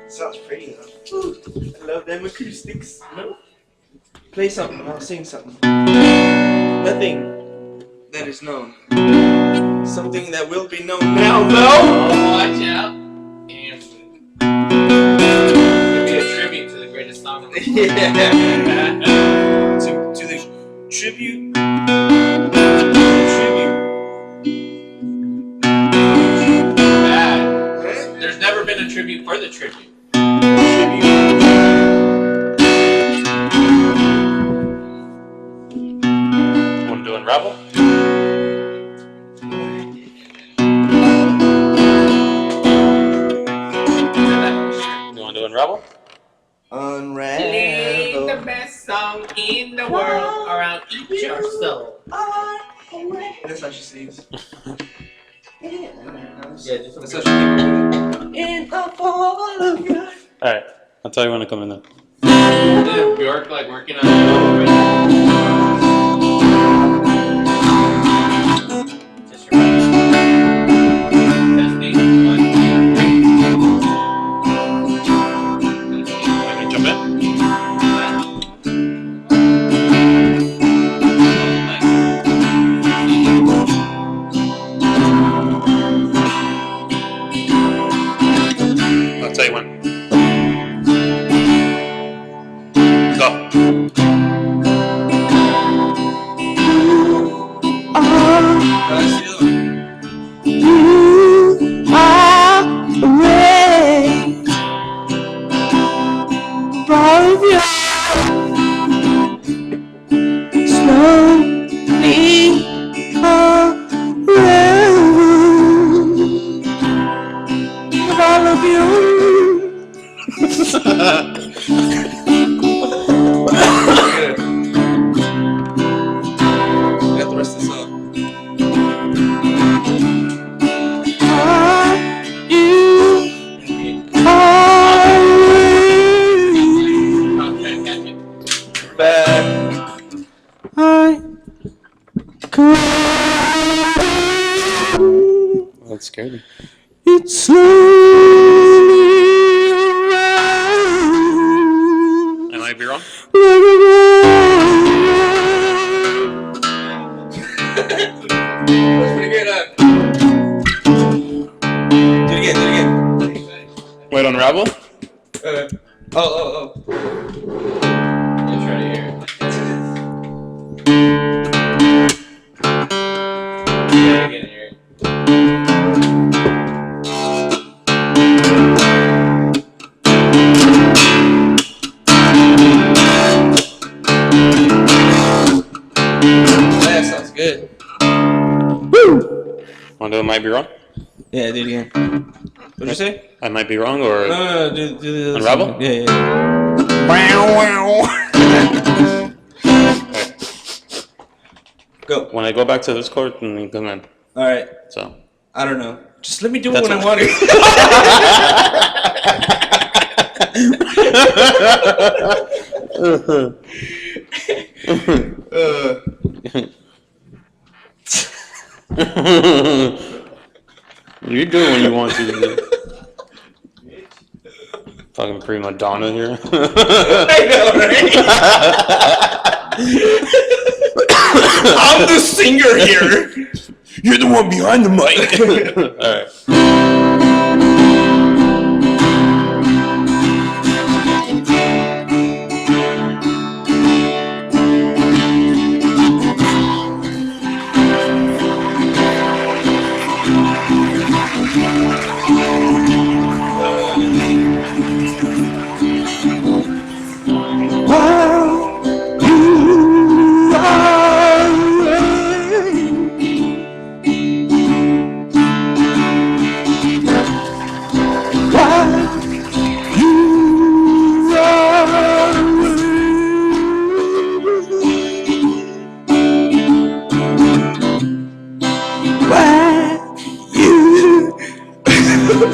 Sounds pretty, huh? I love them acoustics. No. Play something, I'll sing something. Nothing that is known. Something that will be known now, though. Oh, watch out. And it'll be a tribute to the greatest song in the world. Yeah. to the tribute. Bad. There's never been a tribute for the tribute. Want to do Unravel? You want to do Unravel? Sing the best song in the world around each your soul. That's how she sings. Yeah, just That's how she sings. In a fall of your... Alright, I'll tell you when to come in then. Isn't Bjork like working on it right now? Just testing. Want me to jump in? I'll tell you when. Go. Got the rest of the song. Bad. That scared me. It's slowly around. I might be wrong. That's pretty good, huh? Do it again. Wait, Unravel? Oh. Let's try to hear it. Yeah, I can hear it. Want to do it might be wrong? Yeah, do it again. What'd you say? I might be wrong or No, do the Unravel? Yeah. Go. when I go back to this chord, then you come in. All right. So I don't know. Just let me do it That's when I what- want You do it when you want to. Dude. Fucking prima donna here. I know, right? I'm the singer here. You're the one behind the mic. All right.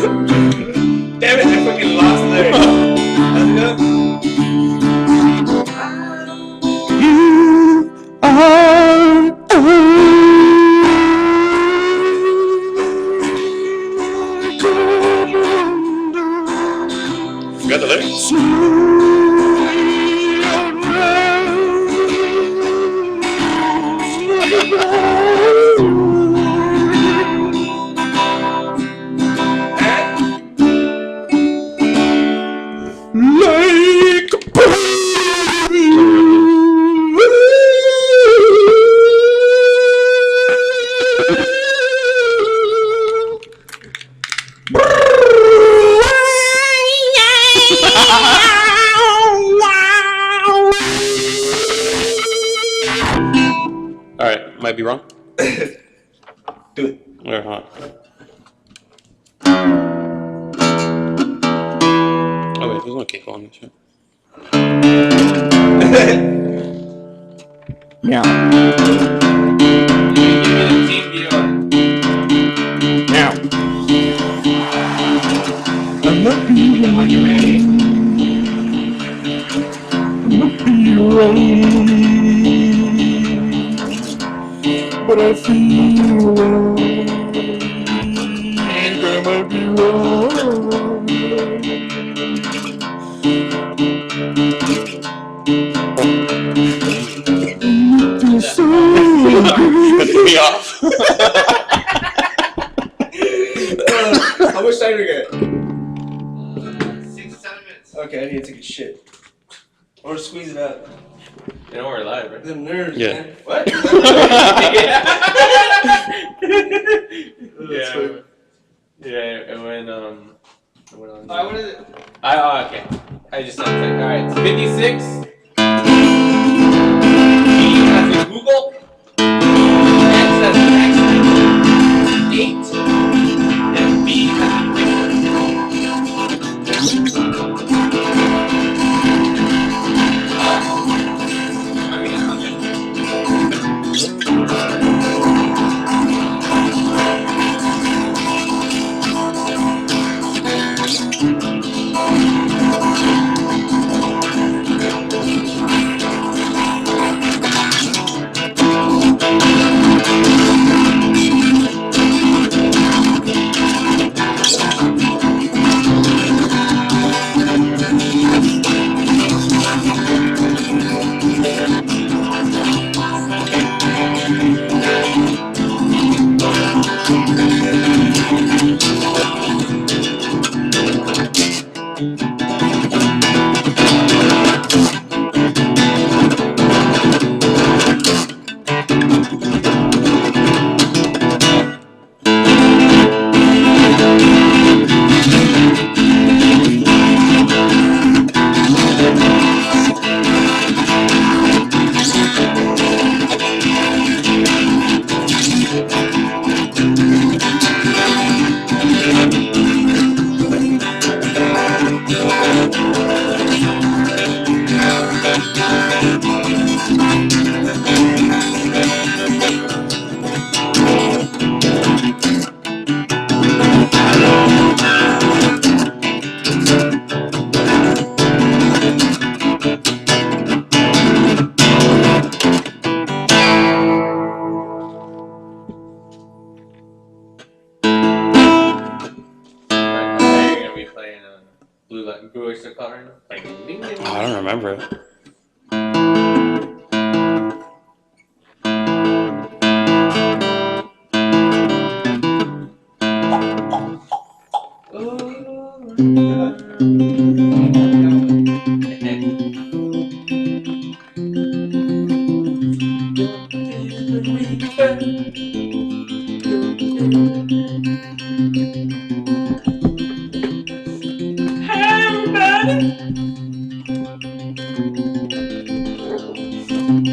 Damn it, I fucking lost there. How's it go? You got the lyrics? All right, might be wrong. Do it. Or not. Oh wait, there's no kick on this shit. Meow. Give me the team viewer. Meow. I'm not When you're ready. but I feel and I might be wrong. Me off. How much time do we get? 6 to 7 minutes. Okay, I need to take a shit. Or squeeze it out. You know we're live, right? The nerves, Yeah. man. What? Yeah, it went on. What is it? Okay. I just alright, it's 56. G as in Google. X as in X. 8. And B as in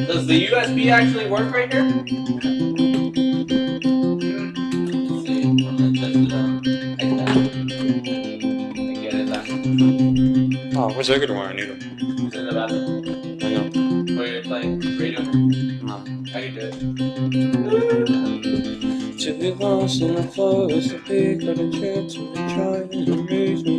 Does the USB actually work right here? Let's see. Let's test it out. Like that. I get it now. Oh, where's the regular one? I need it. It's in the bathroom. I know. Oh, you're playing radio? No. I can do it. To be lost in the forest, the big got a chance to try and raise me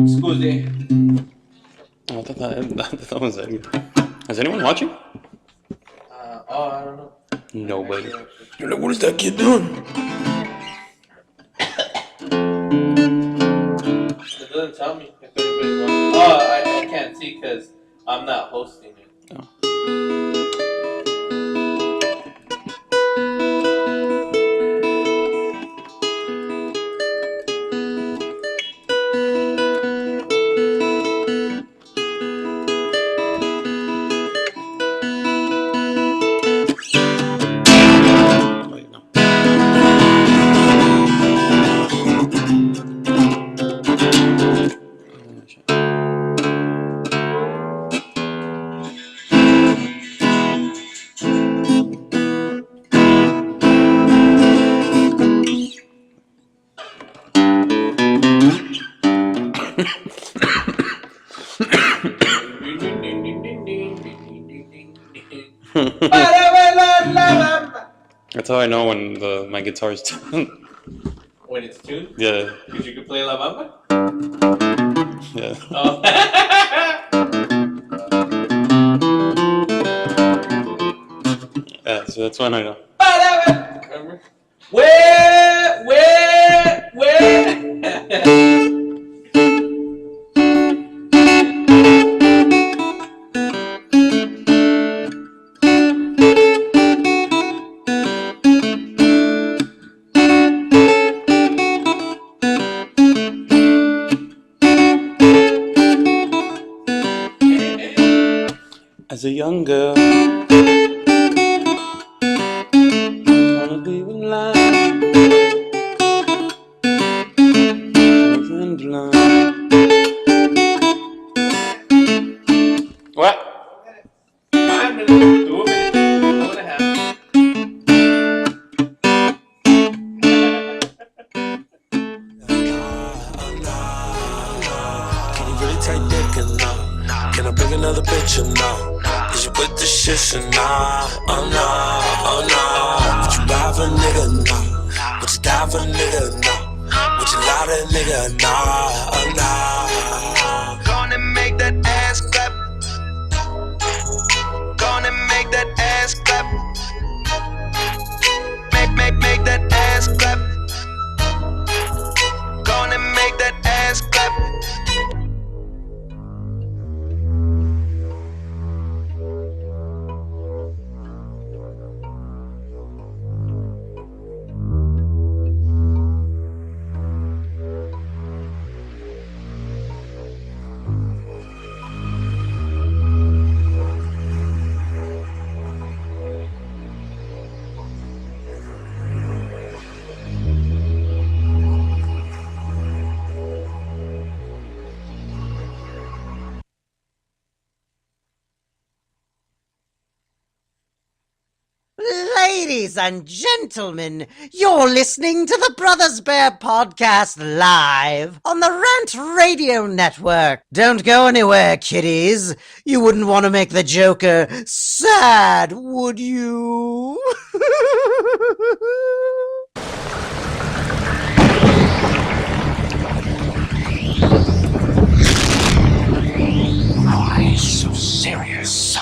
Scusi. I thought that was it. Is anyone watching? I don't know. Nobody. You're like, what is that kid doing? It doesn't tell me if anybody's watching. Oh, I can't see because I'm not hosting it. Oh. Wait, no. That's how I know when my guitar's tuned. When it's tuned? Yeah, Because you can play La Bamba? yeah. Oh. Yeah, so that's when I know. Remember? Where? As a young girl, I wanna be with life. What? 5 minutes, 2 minutes, 2.5. Can you really take dick or no? Can I bring another bitch or no? Is you with the shit or nah? Oh no, oh no. Would you ride for a nigga? No. Would you die for a nigga? No. Would you lie to a nigga? No, oh no. Gonna make that ass clap. Gonna make that ass clap. Make that ass clap. Gonna make that ass clap. Ladies and gentlemen, you're listening to the Brothers Bear podcast live on the Rant Radio Network. Don't go anywhere, kiddies. You wouldn't want to make the Joker sad, would you? Why so serious?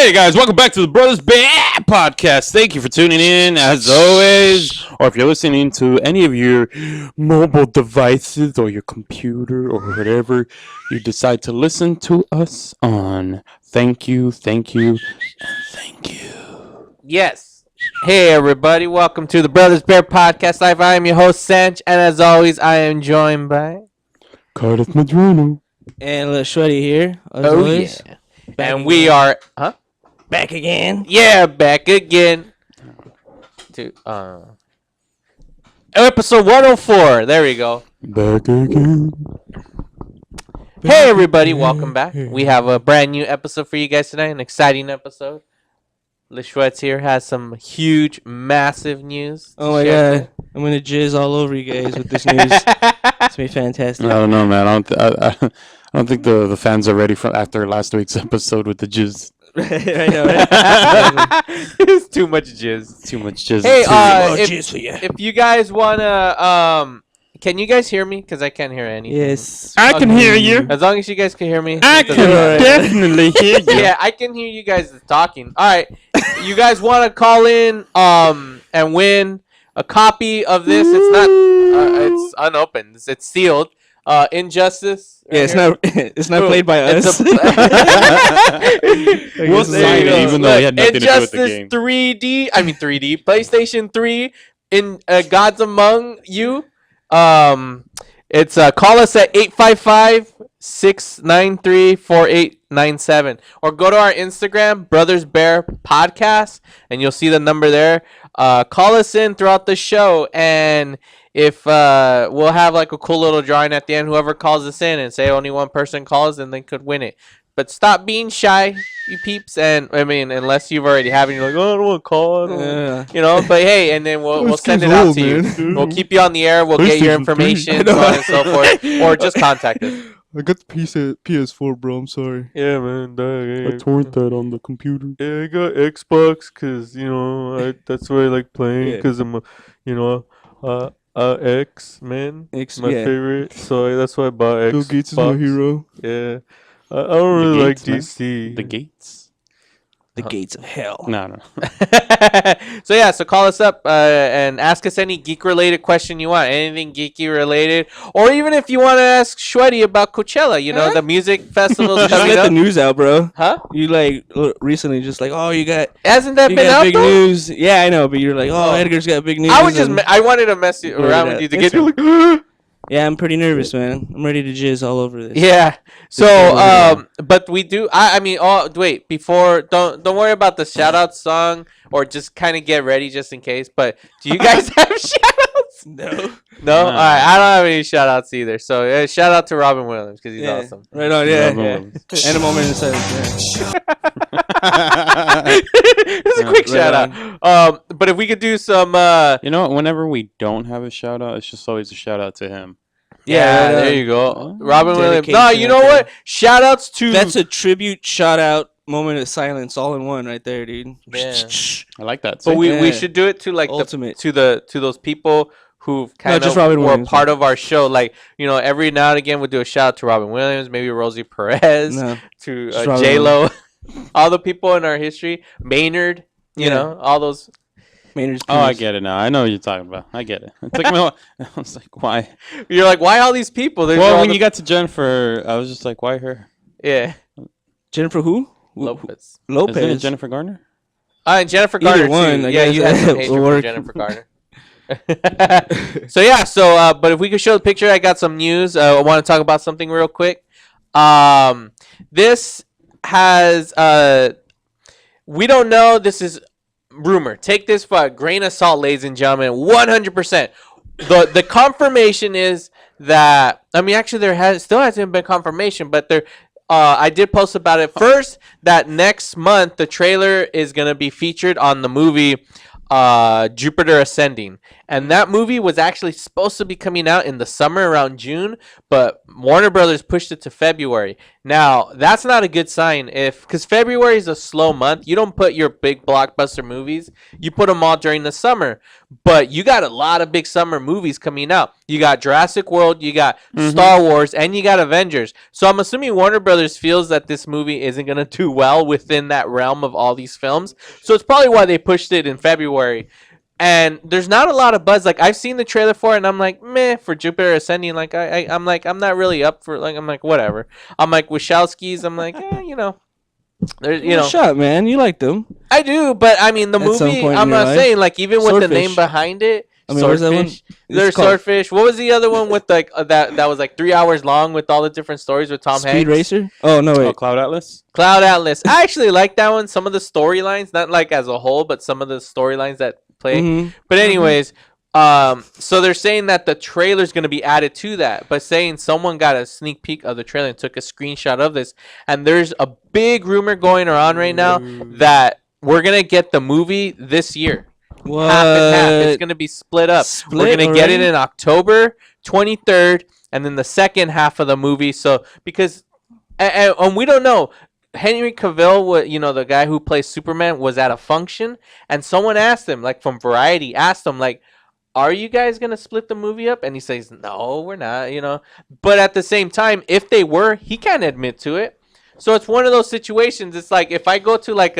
Hey guys, welcome back to the Brothers Bad Podcast. Thank you for tuning in as always. Or if you're listening to any of your mobile devices or your computer or whatever you decide to listen to us on. Thank you, and thank you. Yes. Hey everybody, welcome to the Brothers Bear Podcast Live. I am your host Sanch, and as always, I am joined by Cardiff Madrino. And little Shreddy here. As Oh always. yeah, Back and again. we are back again. yeah back again to episode 104. There we go. Back again. Hey everybody, welcome back. We have a brand new episode for you guys tonight, an exciting episode. Lishwetz here has some huge, massive news. to Oh my share. god. I'm gonna jizz all over you guys with this news. It's gonna be fantastic. I don't know, man. I don't think the fans are ready for after last week's episode with the jizz. I know, right? It's too much jizz. Too much jizz. Hey, More if, jizz for you. if you guys wanna, can you guys hear me? Because I can't hear anything. Yes. I can hear you. As long as you guys can hear me. I it doesn't can matter. definitely hear you. Yeah, I can hear you guys talking. All right, you guys want to call in and win a copy of this? It's not. It's unopened. It's sealed. Injustice. Yeah, it's not. It's not played by It's us. We'll sign it even though we had nothing to do with the Injustice game. 3D. I mean 3D. PlayStation 3 in Gods Among You. It's call us at 855-693-4897 or go to our Instagram, Brothers Bear Podcast, and you'll see the number there. Call us in throughout the show, and if we'll have like a cool little drawing at the end. Whoever calls us in and say only one person calls, and they could win it. But stop being shy, you peeps. And I mean, unless you've already have it, you're like, oh, I don't want to call. I don't Yeah. you know. But hey, and then we'll send it out to you. We'll keep you on the air. We'll get your information, so on and so forth, or just contact us. I got the PS4, bro. I'm sorry. Yeah, man. I torrent that on the computer. Yeah, I got Xbox because that's what I like playing Yeah. because I'm X-Men, X- my yeah. favorite. So that's why I bought Xbox. Bill Gates is my hero. Yeah, I don't really like Gates, man. DC. The gates? The gates of hell. No. So call us up and ask us any geek related question you want, anything geeky related, or even if you want to ask Shweddy about Coachella, the music festival's Just coming let the up. news out, bro. Huh? You recently just like, oh, you got Hasn't that been got out big though? news. Yeah, I know, but you're like, oh, Edgar's got big news. I was just and- I wanted to mess you around with you to get you like. Yeah, I'm pretty nervous, man. I'm ready to jizz all over this. Yeah. So, Just but we do. I mean, wait. Before, don't worry about the shout out song, or just kind of get ready just in case. But do you guys have shout outs? No. No. All right. I don't have any shout outs either. So shout out to Robin Williams because he's Yeah. awesome. Right on, yeah. Robin yeah. Williams. And a moment in silence. Yeah. It's a quick Right shout out. But if we could do some. You know what? Whenever we don't have a shout out, it's just always a shout out to him. Yeah, right there on. you go. Robin Williams. No, Dedication you know right what? Shout outs to. That's a tribute, shout out, moment of silence, all in one, right there, dude. Yeah. I like that. But we Yeah. should do it to like Ultimate. to those people who kind just of Robin were Williams, part of our show. Like every now and again we'll do a shout out to Robin Williams, maybe Rosie Perez, No. to Just Robin J Lo, all the people in our history, Maynard. You Yeah. know all those. Maynard's Oh, I penis. get it now. I know what you're talking about. I get it. It's like, I was like, why? You're like, why all these people? These are Well, all when the- you got to Jennifer, I was just like, why her? yeah, Jennifer who? Lopez. Lopez. Isn't it Jennifer Garner? And Jennifer Either Garner one, too. I Yeah, guess. you had some Will hatred for work. Jennifer Garner. But if we could show the picture, I got some news. I want to talk about something real quick. This has we don't know. This is rumor. Take this for a grain of salt, ladies and gentlemen. 100%. The confirmation is that actually still hasn't been confirmation, but there. I did post about it first that next month the trailer is gonna be featured on the movie Jupiter Ascending, and that movie was actually supposed to be coming out in the summer around June, but Warner Brothers pushed it to February. Now, that's not a good sign because February is a slow month. You don't put your big blockbuster movies. You put them all during the summer. But you got a lot of big summer movies coming out. You got Jurassic World, you got Star Wars, and you got Avengers. So I'm assuming Warner Brothers feels that this movie isn't going to do well within that realm of all these films. So it's probably why they pushed it in February. And there's not a lot of buzz. Like, I've seen the trailer for it, and I'm like, meh, for Jupiter Ascending. Like, I'm like, I'm not really up for, like, I'm like, whatever. I'm like, Wachowski's, I'm like, there's, Shut, man. You like them. I do, but I mean, the At some movie, point in I'm your not life. saying, like, even with the Swordfish. name behind it, I mean, where's that one? Swordfish. There's Swordfish. What was the other one with, like, that was, like, 3 hours long with all the different stories with Tom Speed Hanks? Racer? Oh, no, Oh, wait. Cloud Atlas. Cloud Atlas. I actually like that one. Some of the storylines, not like as a whole, but some of the storylines that play. Mhm. But anyways, so they're saying that the trailer's going to be added to that, but saying someone got a sneak peek of the trailer and took a screenshot of this, and there's a big rumor going around right now that we're going to get the movie this year. What? Half and half. It's going to be split up. We're Split going to get it already? in October 23rd, and then the second half of the movie. So, because, and we don't know. Henry Cavill, the guy who plays Superman, was at a function, and someone asked him, like from Variety, asked him, like, are you guys going to split the movie up? And he says, no, we're not, But at the same time, if they were, he can't admit to it. So it's one of those situations. It's like if I go to like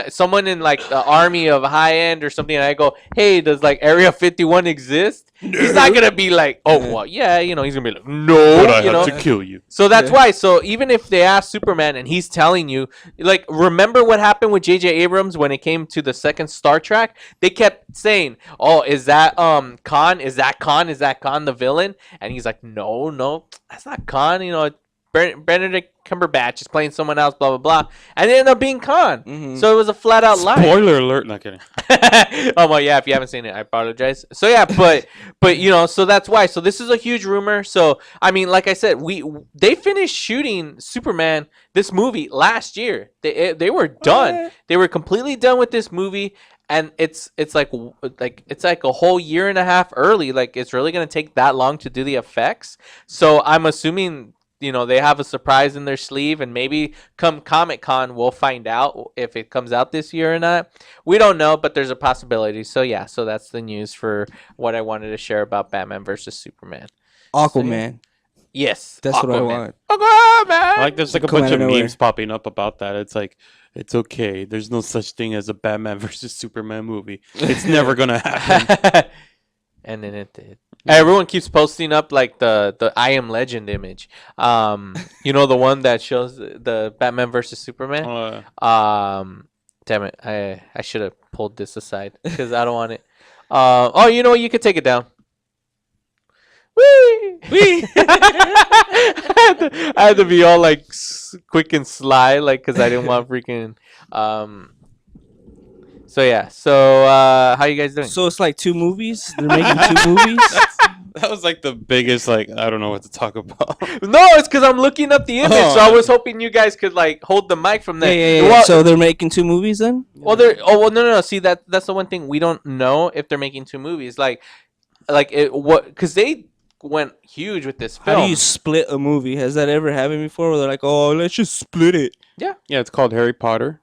someone in like the army of high end or something, and I go, "Hey, does like Area 51 exist?" He's not gonna be like, "Oh, well, yeah," He's gonna be like, "No," But I have to kill you. So that's why. So even if they ask Superman and he's telling you, like, remember what happened with J.J. Abrams when it came to the second Star Trek? They kept saying, "Oh, is that Khan? Is that Khan? Is that Khan the villain?" And he's like, "No, that's not Khan." Benedict Cumberbatch is playing someone else, blah, blah, blah. And it ended up being Khan. Mhm. So it was a flat out lie. Spoiler alert. Not kidding. Oh, well, yeah, if you haven't seen it, I apologize. So, yeah, but so that's why. So this is a huge rumor. So, I mean, like I said, they finished shooting Superman, this movie, last year. They were done. What? They were completely done with this movie. And it's like a whole year and a half early. Like, it's really going to take that long to do the effects. So I'm assuming they have a surprise in their sleeve, and maybe come Comic-Con, we'll find out if it comes out this year or not. We don't know, but there's a possibility. So, yeah, so that's the news for what I wanted to share about Batman versus Superman. Aquaman. Yes. That's what I Aquaman. want. Aquaman! Like there's like a Come bunch out of of nowhere. memes popping up about that. It's like, it's okay. There's no such thing as a Batman versus Superman movie. It's never gonna happen. And then it did. Everyone keeps posting up like the I Am Legend image. The one that shows the Batman versus Superman. Damn it, I should have pulled this aside because I don't want it. You could take it down. Wee! I had to be all like quick and sly, like, because I didn't want freaking. So yeah. So how you guys doing? So it's like 2 movies? They're making 2 movies? That was like the biggest, like, I don't know what to talk about. No, it's because I'm looking up the image, so I was hoping you guys could like hold the mic from there. Yeah. Well, So they're making 2 movies then? no. See, that's the one thing we don't know if they're making 2 movies. Because they went huge with this film. How do you split a movie? Has that ever happened before where they're like, oh, let's just split it? Yeah, it's called Harry Potter.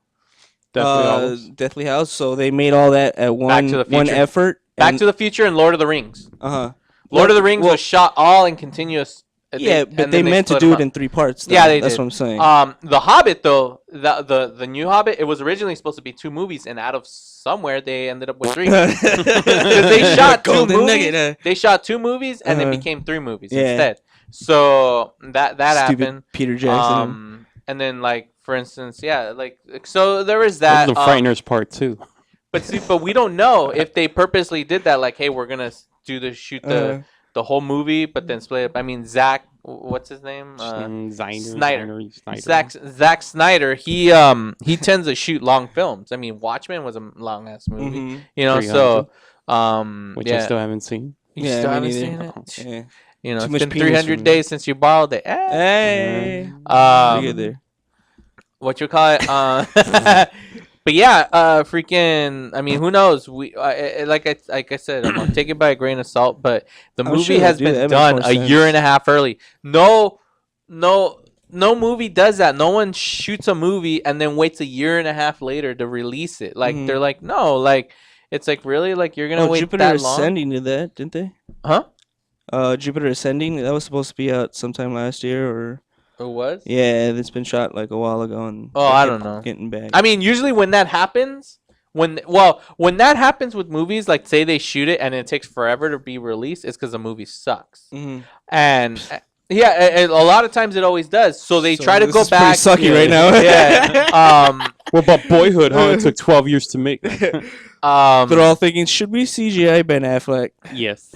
Deathly Hallows. Deathly House. So they made all that at one to the one Future. effort. Back to the Future and Lord of the Rings. Uh-huh. Lord of the Rings was shot all in continuous. Yeah, but they meant to do it in 3 parts. Though. Yeah, they That's did. what I'm saying. The Hobbit though, the new Hobbit, it was originally supposed to be 2 movies, and out of somewhere they ended up with 3. 'Cause they shot 2 Golden movies. nugget, They shot 2 movies, and it Uh-huh. became 3 movies Yeah. instead. So that Stupid happened. Peter Jackson. And then like for instance, yeah, like so there was That that. was the Frighteners part 2. But we don't know if they purposely did that. Like, hey, we're gonna shoot the whole movie, but then split up. I mean, Zack, what's his name? Snyder. Zack Snyder. He tends to shoot long films. I mean, Watchmen was a long ass movie. Mhm. So Which yeah. I still haven't seen. You Yeah, still me haven't neither. seen it. Yeah. It's much been penis 300 for me. days since you borrowed it. Hey. Um, Get there. what you call it? But yeah, freaking. I mean, who knows? Like I said, I'm gonna take it by a grain of salt. But the I'm movie sure has they'll do been that. That done makes a more year sense. and a half early. No, no movie does that. No one shoots a movie and then waits a year and a half later to release it. Like they're like, no, like it's like really like you're gonna wait Jupiter that long? Ascending did that, didn't they? Huh? Jupiter Ascending, that was supposed to be out sometime last year, or It was? yeah, it's been shot like a while ago, and Oh, they I kept don't know. getting back. I mean, usually when that happens, when that happens with movies, like say they shoot it and it takes forever to be released, it's because the movie sucks. Mhm. And yeah, a lot of times it always does. So they try to this go is pretty back. sucky right now. Yeah. What about Boyhood? How it took 12 years to make. They're all thinking, should we CGI Ben Affleck? Yes.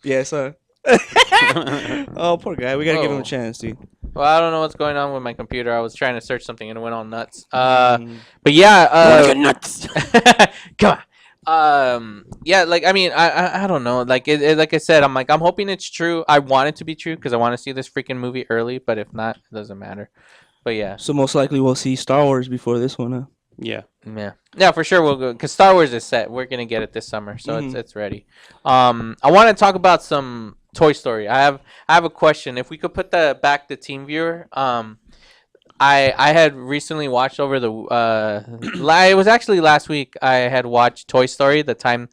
Yes, oh, poor guy. We gotta give him Whoa. a chance, dude. Well, I don't know what's going on with my computer. I was trying to search something and it went all nuts. Mm. But yeah, nuts. come on. Yeah, like I mean, I don't know. Like like I said, I'm hoping it's true. I want it to be true because I want to see this freaking movie early. But if not, it doesn't matter. But yeah, So most likely we'll see Star Wars before this one, huh? Yeah. yeah, for sure we'll go because Star Wars is set. We're gonna get it this summer, so Mhm. it's ready. I want to talk about some Toy Story. I have a question. If we could put back the Team Viewer. I had recently watched over the it was actually last week. I had watched Toy Story. That time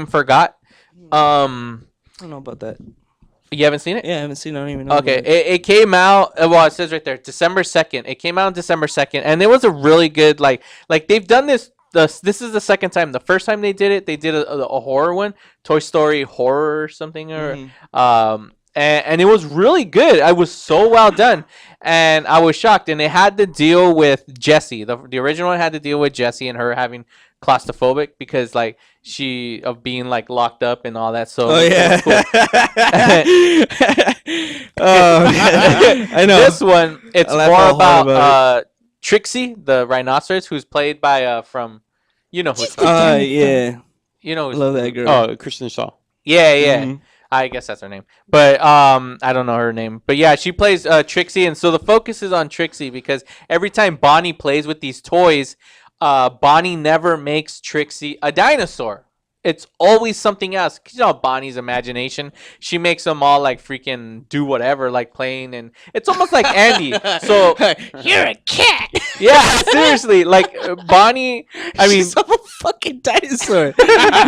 forgot. I don't know about that. You haven't seen it? Yeah, I haven't seen it. I don't even know. Okay, about it. it came out. Well, it says right there, December 2nd. It came out on December 2nd, and it was a really good like they've done this. This is the second time. The first time they did it, they did a horror one, Toy Story horror or something, or and it was really good. I was so well done, and I was shocked. And it had to deal with Jessie. The original one had to deal with Jessie and her having claustrophobic because like she of being like locked up and all that. So Oh it yeah. was cool. I know. This one, it's I laugh more all hard about Trixie, the rhinoceros, who's played by from, you know who, Yeah. you know, who's, Love that girl. Oh, Kristen Shaw. yeah. Mhm. I guess that's her name, but I don't know her name. But yeah, she plays Trixie, and so the focus is on Trixie because every time Bonnie plays with these toys, Bonnie never makes Trixie a dinosaur. It's always something else. You know Bonnie's imagination. She makes them all like freaking do whatever, like playing, and it's almost like Andy. So You're a cat. yeah, seriously, like Bonnie. I mean, She's a fucking dinosaur. You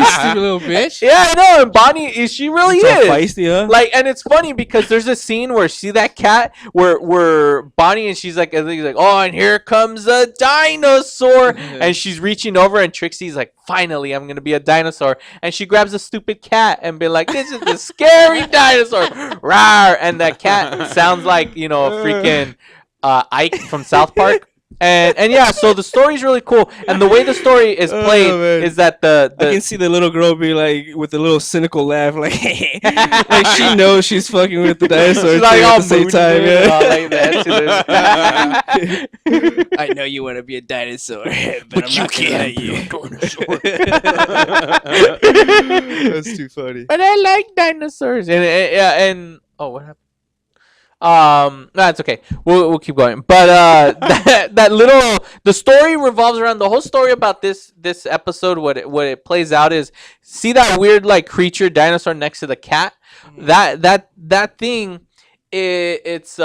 stupid little bitch. yeah, I know. And Bonnie she really It's all is. feisty, huh? Like, and it's funny because there's a scene where see that cat where Bonnie and she's like, oh, and here comes a dinosaur, and she's reaching over, and Trixie's like, finally, I'm gonna be a dinosaur, and she grabs a stupid cat and be like, this is the scary dinosaur, rawr, and that cat sounds like a freaking Ike from South Park. And yeah, so the story's really cool, and the way the story is played man. is that I can see the little girl be like with a little cynical laugh, like like she knows she's fucking with the dinosaur she's too like at all the same moody time. and all Yeah. like that to this. I know you want to be a dinosaur, but you can't. That's too funny. But I like dinosaurs, and oh, what happened? No, it's okay. We'll keep going. But the story revolves around the whole story about this episode. What it plays out is see that weird like creature dinosaur next to the cat. That thing, it's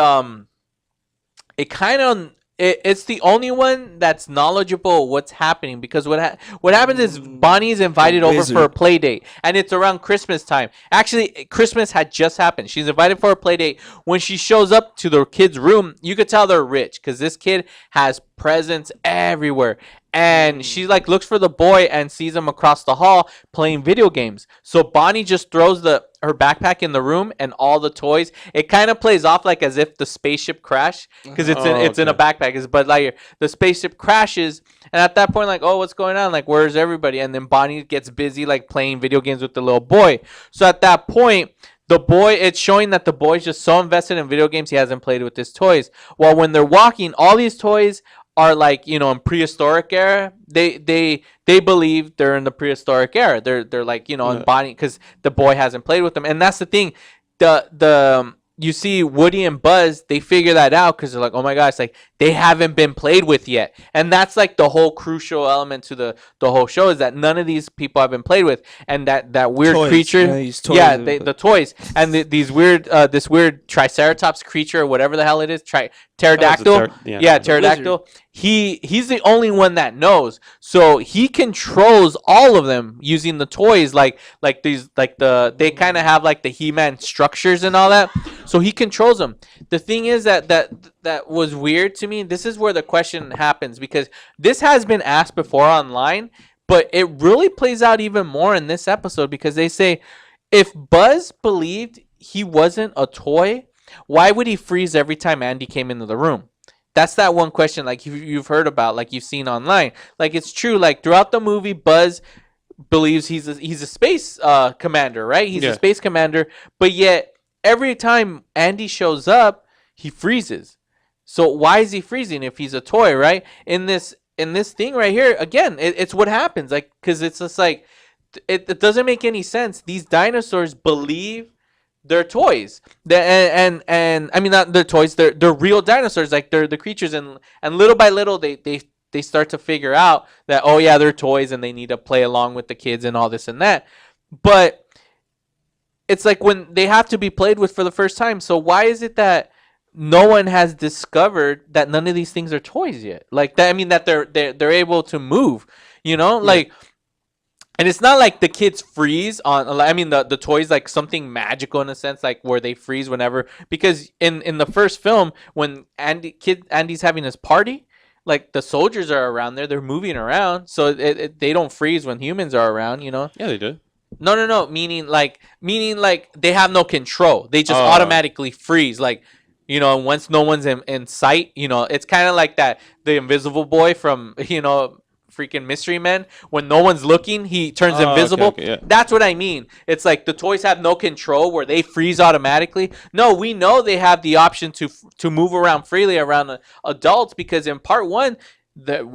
the only one that's knowledgeable what's happening because what happens is Bonnie's invited over for a play date and it's around Christmas time. Actually, Christmas had just happened. She's invited for a play date. When she shows up to the kid's room, you could tell they're rich because this kid has presents everywhere. And she like looks for the boy and sees him across the hall playing video games. So Bonnie just throws her backpack in the room and all the toys. It kind of plays off like as if the spaceship crashed because it's in a backpack. But like the spaceship crashes, and at that point, like, oh, what's going on? Like, where's everybody? And then Bonnie gets busy like playing video games with the little boy. So at that point, it's showing that the boy's just so invested in video games he hasn't played with his toys. While when they're walking, all these toys are like in prehistoric era. They believe they're in the prehistoric era. They're like in Bonnie because the boy hasn't played with them, and that's the thing. The you see Woody and Buzz, they figure that out because they're like, oh my gosh, like they haven't been played with yet. And that's like the whole crucial element to the whole show is that none of these people have been played with. And that weird Toys. creature. Yeah, these toys Yeah, that- the toys. And these weird, this weird Triceratops creature or whatever the hell it is. Pterodactyl. Yeah, pterodactyl. He's the only one that knows. So he controls all of them using the toys like these they kind of have like the He-Man structures and all that. So he controls them. The thing is that was weird to me. This is where the question happens because this has been asked before online, but it really plays out even more in this episode because they say if Buzz believed he wasn't a toy, why would he freeze every time Andy came into the room? That's that one question like you've heard about, like you've seen online. Like it's true, like throughout the movie, Buzz believes he's a space commander, right? He's a space commander, but yet every time Andy shows up, he freezes. So why is he freezing if he's a toy, right? In this thing right here, again, it's what happens, like because it's just like it doesn't make any sense. These dinosaurs believe they're toys. And I mean not they're toys. They're real dinosaurs. Like they're the creatures, and little by little they start to figure out that oh yeah they're toys and they need to play along with the kids and all this and that. But it's like when they have to be played with for the first time. So why is it that no one has discovered that none of these things are toys yet? Like that, I mean that they're able to move. You know, like. And it's not like the kids freeze on. I mean, the toys like something magical in a sense, like where they freeze whenever. Because in the first film, when Andy's having his party, like the soldiers are around there, they're moving around, so they don't freeze when humans are around. You know? Yeah, they do. No. Meaning like they have no control. They just automatically freeze. Like, you know, once no one's in sight, you know, it's kind of like that the Invisible Boy from freaking Mystery Men. When no one's looking, he turns invisible. Okay, yeah. That's what I mean. It's like the toys have no control where they freeze automatically. No, we know they have the option to move around freely around adults because in part one,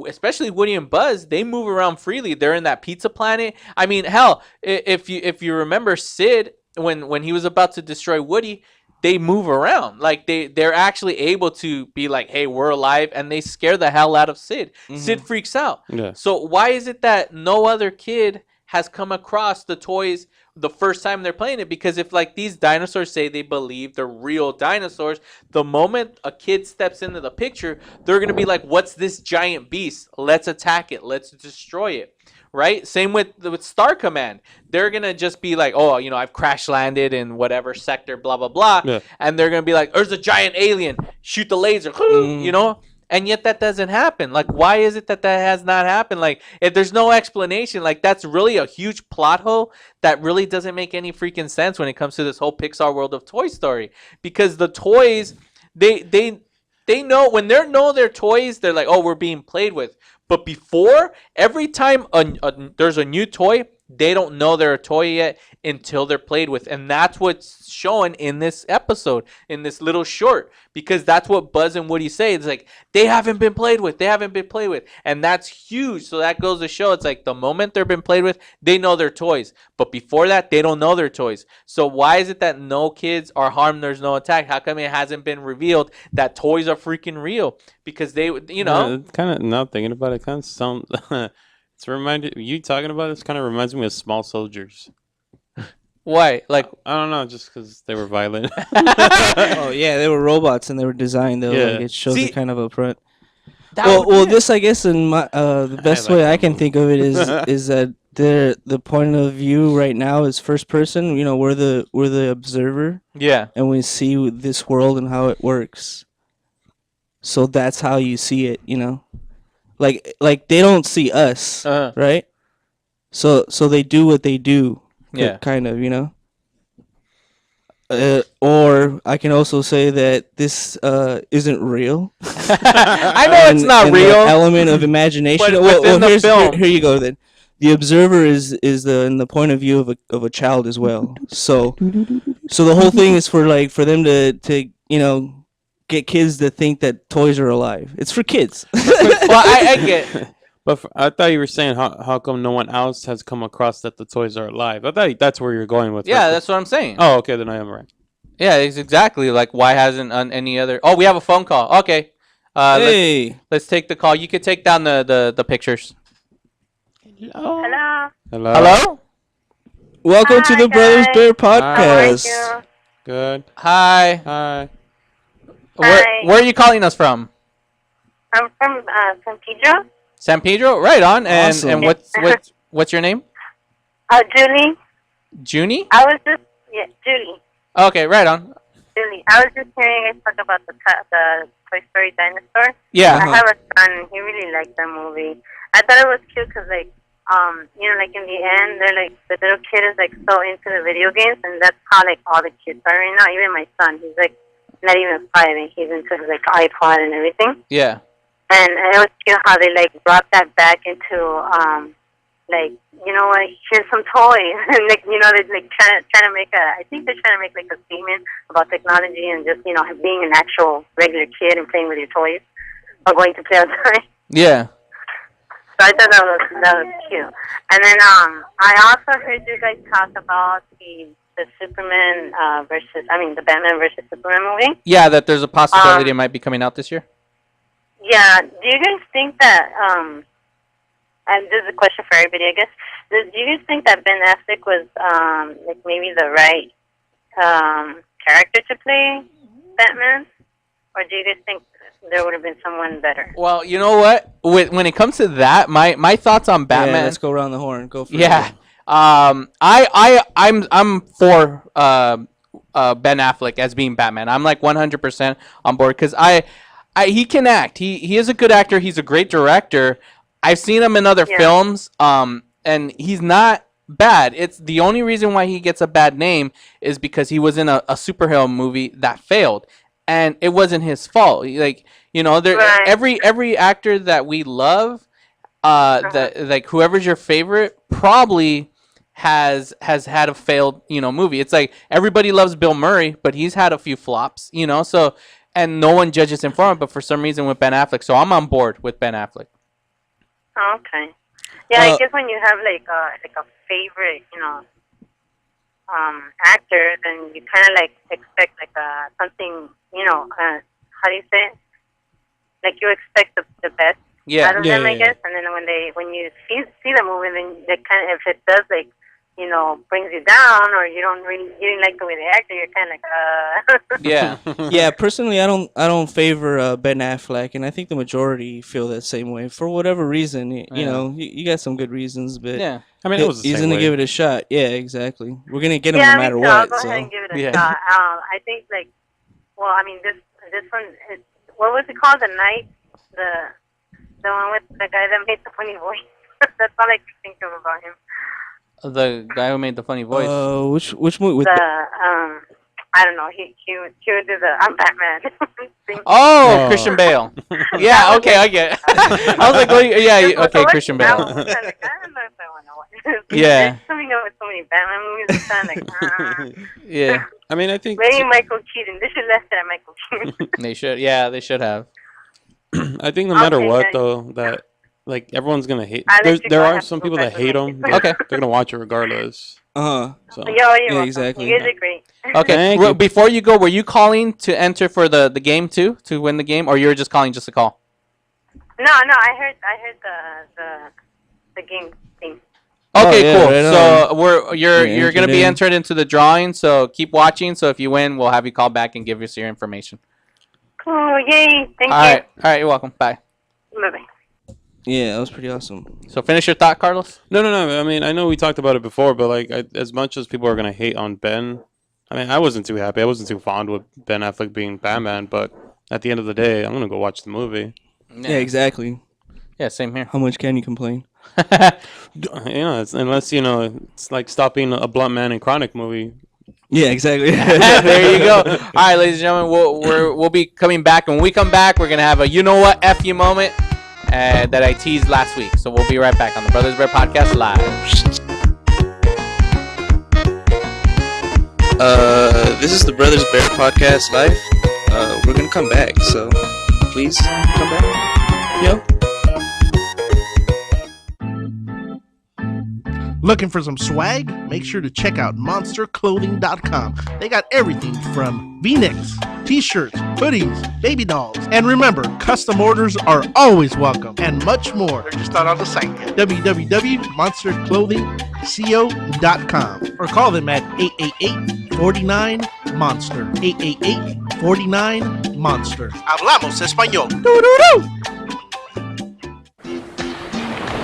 especially Woody and Buzz, they move around freely. They're in that pizza planet. I mean, hell, if you remember Sid when he was about to destroy Woody, they move around. Like they're actually able to be like, hey, we're alive, and they scare the hell out of Sid. Sid freaks out. Yeah. So why is it that no other kid has come across the toys the first time they're playing it? Because if like these dinosaurs say they believe they're real dinosaurs, the moment a kid steps into the picture, they're gonna be like, what's this giant beast? Let's attack it. Let's destroy it. Right? Same with Star Command. They're going to just be like, oh, you know, I've crash landed in whatever sector, blah, blah, blah. Yeah. And they're going to be like, there's a giant alien. Shoot the laser. You know? And yet that doesn't happen. Like, why is it that has not happened? Like, if there's no explanation, like, that's really a huge plot hole that really doesn't make any freaking sense when it comes to this whole Pixar world of Toy Story. Because the toys, they know, when they know they're toys, they're like, oh, we're being played with. But before, every time there's a new toy, they don't know they're a toy yet until they're played with. And that's what's shown in this episode, in this little short. Because that's what Buzz and Woody say. It's like, they haven't been played with. They haven't been played with. And that's huge. So that goes to show, it's like the moment they're been played with, they know they're toys. But before that, they don't know they're toys. So why is it that no kids are harmed, there's no attack? How come it hasn't been revealed that toys are freaking real? Because they, you know. Kind of, now thinking about it, kind of sounds... It's reminded you talking about this kind of reminds me of Small Soldiers. Why? Like I don't know, just because they were violent. Oh yeah, they were robots and they were designed though. Yeah. Like, it shows it kind of up front. that Well, this I guess in my the best way I can think of it is that the point of view right now is first person. You know, we're the observer. Yeah. And we see this world and how it works. So that's how you see it. You know. Like they don't see us, right? So they do what they do, kind of, you know. Or I can also say that this isn't real. I know it's not real. The element of imagination. But well, the film. Here you go then. The observer is in the point of view of a child as well. So the whole thing is for them to you know, get kids to think that toys are alive. It's for kids. Well, I get. But I thought you were saying how come no one else has come across that the toys are alive? I thought that's where you're going with. Yeah, it. that's what I'm saying. Oh, okay, then I am right. Yeah, it's exactly. Like, why hasn't on any other? Oh, we have a phone call. Okay. Hey. Let's take the call. You could take down the pictures. Hello. Hello. Welcome to Hi, the Brothers guys. Bear How are podcast. you? Good. Hi. Hi. Hi. Where are you calling us from? I'm from San Pedro. San Pedro. Right on. And Awesome. what's your name? Julie. Junie. Julie. Okay. Right on. Julie. I was just hearing you guys talk about the Toy Story dinosaur. Yeah. I have a son. He really liked that movie. I thought it was cute because, like, like in the end, they're like the little kid is like so into the video games, and that's how like all the kids are right now. Even my son, he's like not even 5, and he's into like iPod and everything. Yeah. And it was cute how they like brought that back into like, you know what, here's some toys. And like, you know, they're like trying to make I think they're trying to make like a statement about technology and just, you know, being an actual regular kid and playing with your toys or going to play outside. Yeah. So I thought that was cute. And then I also heard you guys talk about the Superman the Batman versus Superman movie. Yeah. That there's a possibility it might be coming out this year. Yeah. Do you guys think that and this is a question for everybody, I guess. Do you guys think that Ben Affleck was like maybe the right character to play Batman, or do you guys think there would have been someone better? Well, you know what? When it comes to that, my thoughts on Batman. Yeah, let's go around the horn. Go for it. Yeah. I'm for Ben Affleck as being Batman. I'm like 100% on board because he can act. He is a good actor. He's a great director. I've seen him in other films. And he's not bad. It's the only reason why he gets a bad name is because he was in a superhero movie that failed, and it wasn't his fault. Like, you know, every actor that we love, that like whoever's your favorite probably has had a failed, you know, movie. It's like everybody loves Bill Murray, but he's had a few flops, you know. So, and no one judges him for it, but for some reason with Ben Affleck, so I'm on board with Ben Affleck. Oh, okay. Yeah, I guess when you have like a favorite, you know, actor, then you kind of like expect like something, you know, how do you say it? Like you expect the best out of them, I guess. And then when you see the movie, then they kind of, if it does like, you know, brings you down, or you didn't like the way they acted, you're kind of like Yeah. Yeah, personally, I don't favor Ben Affleck, and I think the majority feel that same way for whatever reason. You know, you got some good reasons, but Yeah. I mean, it was the he's same gonna way. give it a shot. Yeah, exactly. We're gonna get him yeah, no matter I'll what. go So ahead and give it a shot. I think like, well, I mean this one, what was it called? The one with the guy that made the funny voice. That's all I can think of about him. The guy who made the funny voice. which movie? With I don't know. He would do the I'm Batman. thing. Oh, Christian Bale. Yeah, okay, I get it. I was like, well, yeah, okay, Christian I Bale. was kind of like, I don't know if I want to watch. Yeah. There's coming up with so many Batman movies. It's kind of like, Yeah, I mean, I think maybe Michael Keaton. They should left it at Michael Keaton. they should. Yeah, they should have. I think no matter Okay, what guys. though, that like everyone's gonna hate. I think There I are have some to go people that back hate and him. make But Okay. they're gonna watch it regardless. So You're Yeah, welcome. exactly. You guys are great. Okay, Thank you. before you go, were you calling to enter for the game too, to win the game, or you were just calling just to call? No, I heard the game thing. Okay, yeah, cool. right So you're Yeah, gonna be entered entered into the drawing. So keep watching. So if you win, we'll have you call back and give us your information. Cool. Yay. Thank All you. right, you're welcome. Bye. Bye-bye. yeah, that was pretty awesome. So finish your thought, Carlos. No. I mean, I know we talked about it before, but like, as much as people are gonna hate on Ben, I mean, I wasn't too happy. I wasn't too fond with Ben Affleck being Batman. But at the end of the day, I'm gonna go watch the movie. Yeah, exactly. Yeah, same here. How much can you complain? Unless it's like stopping a Blunt Man and Chronic movie. Yeah, exactly. There you go. All right, ladies and gentlemen, we'll be coming back, and when we come back, we're gonna have a you know what F you moment that I teased last week. So we'll be right back on the Brothers Bear Podcast live. This is the Brothers Bear Podcast live. We're gonna come back, so please come back. Yo. Looking for some swag? Make sure to check out monsterclothing.com. They got everything from V-necks, t-shirts, hoodies, baby dolls. And remember, custom orders are always welcome and much more. They're just not on the site yet. www.monsterclothingco.com or call them at 888-49-MONSTER. 888-49-MONSTER. Hablamos español. Doo-doo-doo.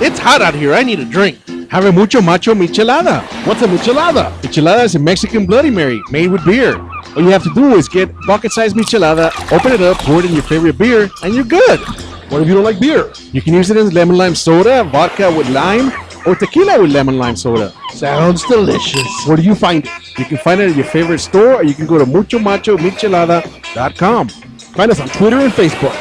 It's hot out here. I need a drink. Have a mucho macho michelada. What's a michelada? Michelada is a Mexican Bloody Mary made with beer. All you have to do is get bucket-sized michelada, open it up, pour it in your favorite beer, and you're good. What if you don't like beer? You can use it in lemon lime soda, vodka with lime, or tequila with lemon lime soda. Sounds delicious. Where do you find it? You can find it at your favorite store, or you can go to muchomachomichelada.com. Find us on Twitter and Facebook.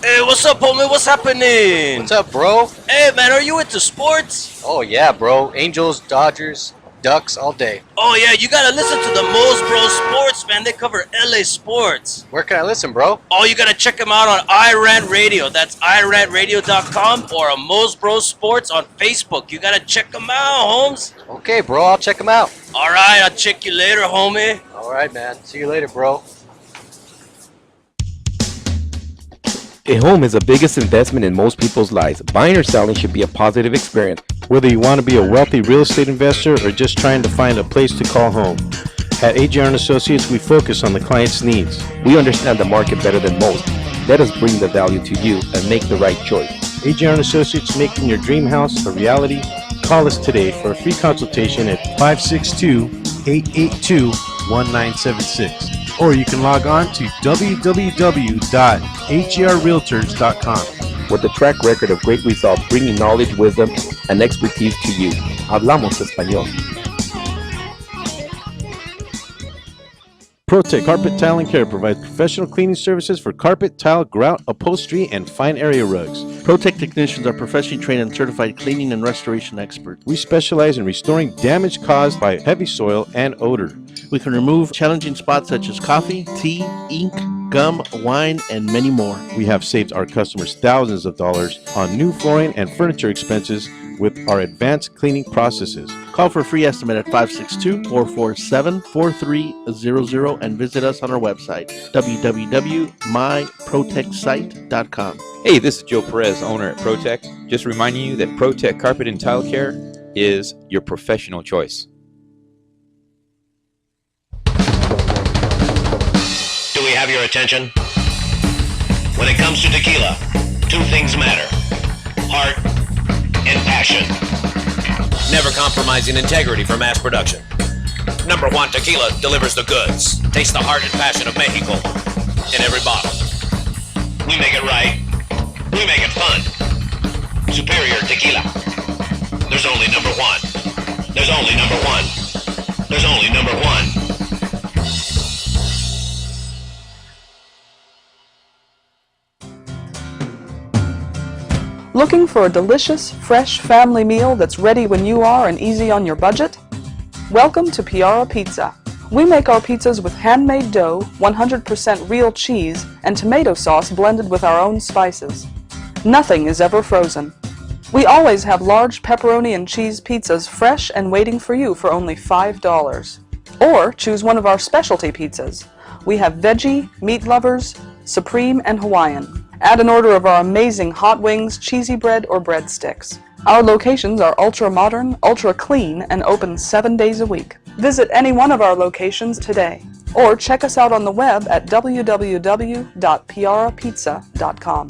Hey, what's up, homie? What's happening? What's up, bro? Hey, man, are you into sports? Oh, yeah, bro. Angels, Dodgers, Ducks, all day. Oh, yeah, you gotta listen to the Mo's Bro Sports, man. They cover LA sports. Where can I listen, bro? Oh, you gotta check them out on iRant Radio. That's irantradio.com or on Mo's Bro Sports on Facebook. You gotta check them out, Holmes. Okay, bro, I'll check them out. All right, I'll check you later, homie. All right, man. See you later, bro. A home is the biggest investment in most people's lives. Buying or selling should be a positive experience. Whether you want to be a wealthy real estate investor or just trying to find a place to call home. At AJR & Associates, we focus on the client's needs. We understand the market better than most. Let us bring the value to you and make the right choice. AJR & Associates, making your dream house a reality. Call us today for a free consultation at 562-882-1976. Or you can log on to www.hrrealtors.com. With a track record of great results, bringing knowledge, wisdom, and expertise to you. Hablamos español. ProTech Carpet Tile and Care provides professional cleaning services for carpet, tile, grout, upholstery, and fine area rugs. ProTech technicians are professionally trained and certified cleaning and restoration experts. We specialize in restoring damage caused by heavy soil and odor. We can remove challenging spots such as coffee, tea, ink, gum, wine, and many more. We have saved our customers thousands of dollars on new flooring and furniture expenses with our advanced cleaning processes. Call for a free estimate at 562-447-4300 and visit us on our website, www.myprotectsite.com. Hey, this is Joe Perez, owner at ProTech. Just reminding you that ProTech Carpet and Tile Care is your professional choice. Do we have your attention? When it comes to tequila, two things matter: heart and passion. Never compromising integrity for mass production. Number one Tequila delivers the goods. Taste the heart and passion of Mexico in every bottle. We make it right. We make it fun. Superior Tequila. There's only number one. There's only number one. There's only number one. Looking for a delicious, fresh family meal that's ready when you are and easy on your budget? Welcome to Piara Pizza. We make our pizzas with handmade dough, 100% real cheese, and tomato sauce blended with our own spices. Nothing is ever frozen. We always have large pepperoni and cheese pizzas fresh and waiting for you for only $5. Or choose one of our specialty pizzas. We have veggie, meat lovers, supreme, and Hawaiian. Add an order of our amazing hot wings, cheesy bread, or breadsticks. Our locations are ultra-modern, ultra-clean, and open 7 days a week. Visit any one of our locations today, or check us out on the web at www.piarapizza.com.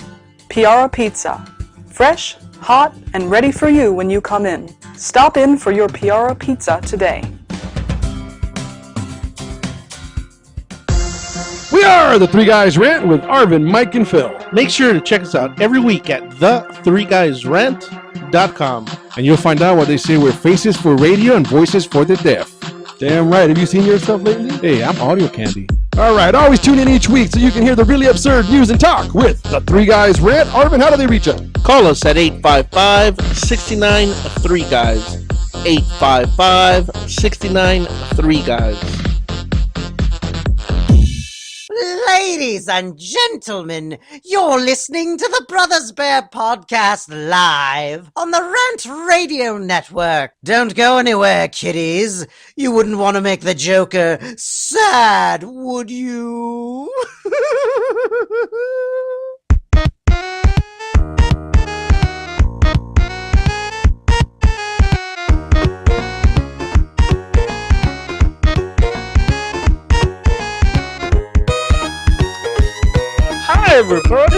Piara Pizza. Fresh, hot, and ready for you when you come in. Stop in for your Piara Pizza today. We are the Three Guys Rant with Arvin, Mike, and Phil. Make sure to check us out every week at the3guysrant.com. And you'll find out what they say we're faces for radio and voices for the deaf. Damn right. Have you seen yourself lately? Hey, I'm audio candy. All right. Always tune in each week so you can hear the really absurd news and talk with the Three Guys Rant. Arvin, how do they reach us? Call us at 855-69-3-GUYS. 855-69-3-GUYS. Ladies and gentlemen, you're listening to the Brothers Bear Podcast live on the Rant Radio Network. Don't go anywhere, kiddies. You wouldn't want to make the Joker sad, would you? Hi, everybody.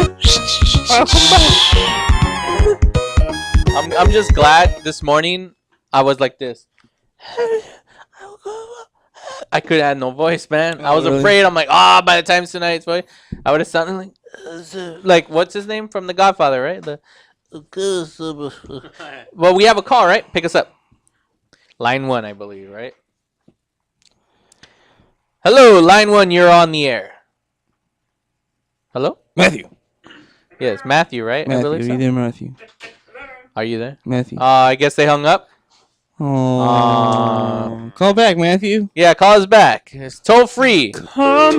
I'm just glad this morning I was like this. I could have no voice, man. I was afraid. I'm like, by the time tonight's voice, I would have sounded like what's his name from The Godfather, right? Well, we have a call, right? Pick us up. Line 1, I believe, right? Hello, line 1. You're on the air. Hello, Matthew. Yes, Matthew, right? Matthew, I believe are so. you there, Matthew? Are you there? Matthew. I guess they hung up. Call back, Matthew. Yeah, call us back. It's toll free. Toll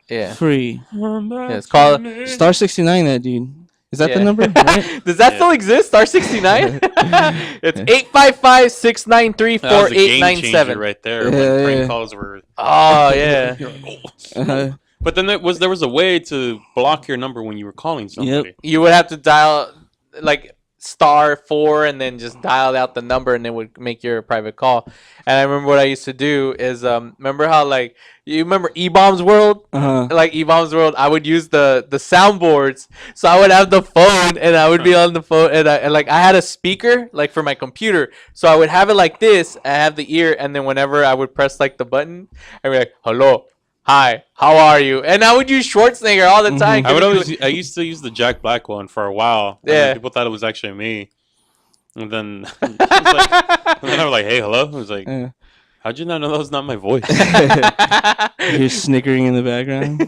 Yeah. free. Yes, call Star 69. That dude. Is that the number? Right? Does that still exist? Star 69. It's 855-693-4897. That was a game changer right there. When prank calls were. Oh yeah. But then there was a way to block your number when you were calling somebody. Yep. You would have to dial like *4 and then just dial out the number and it would make your private call. And I remember what I used to do is remember how like you remember E-Bombs World? Like E-Bombs World, I would use the soundboards. So I would have the phone and I would be on the phone and I had a speaker like for my computer. So I would have it like this, I have the ear, and then whenever I would press like the button, I'd be like, "Hello. Hi, how are you?" And I would use Schwarzenegger all the time. I used to use the Jack Black one for a while. Yeah. People thought it was actually me. And then, I was like, "Hey, hello." I was like, "How'd you not know that was not my voice?" You're snickering in the background.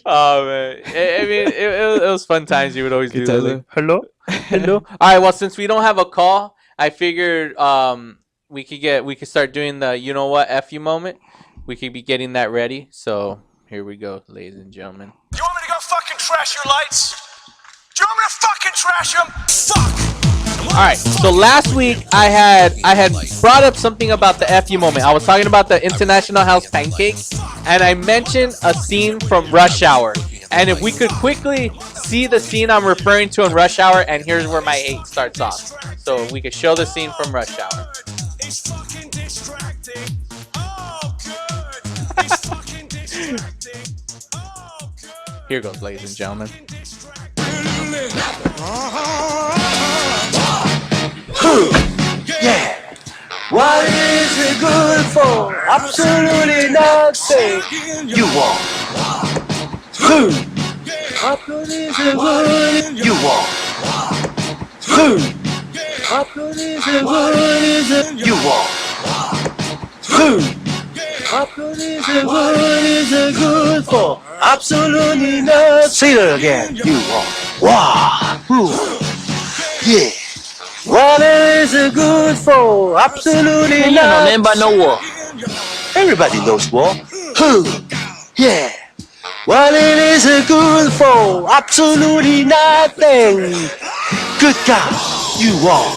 Oh man, I mean, it was fun times. You would always do that. Like, hello. All right. Well, since we don't have a call, I figured we could start doing the you know what F you moment. We could be getting that ready. So here we go, ladies and gentlemen. You want me to go fucking trash your lights? Do you want me to fucking trash them? Fuck! All right. So last week I had brought up something about the FU moment. I was talking about the International House Pancake, and I mentioned a scene from Rush Hour. And if we could quickly see the scene I'm referring to in Rush Hour, and here's where my hate starts off. So if we could show the scene from Rush Hour. It's fucking distracting. Here goes, ladies and gentlemen. Yeah. What is it good for? Absolutely nothing. You want. How good is it good? You want. How good is it good? Is it you want? How good is it good? Is it good for? Absolutely nothing. Say that again. You want. Wow. Yeah. What is it good for? Absolutely nothing. But no war. Everybody knows war. Yeah. What is it good for? Absolutely nothing. Good God, you won.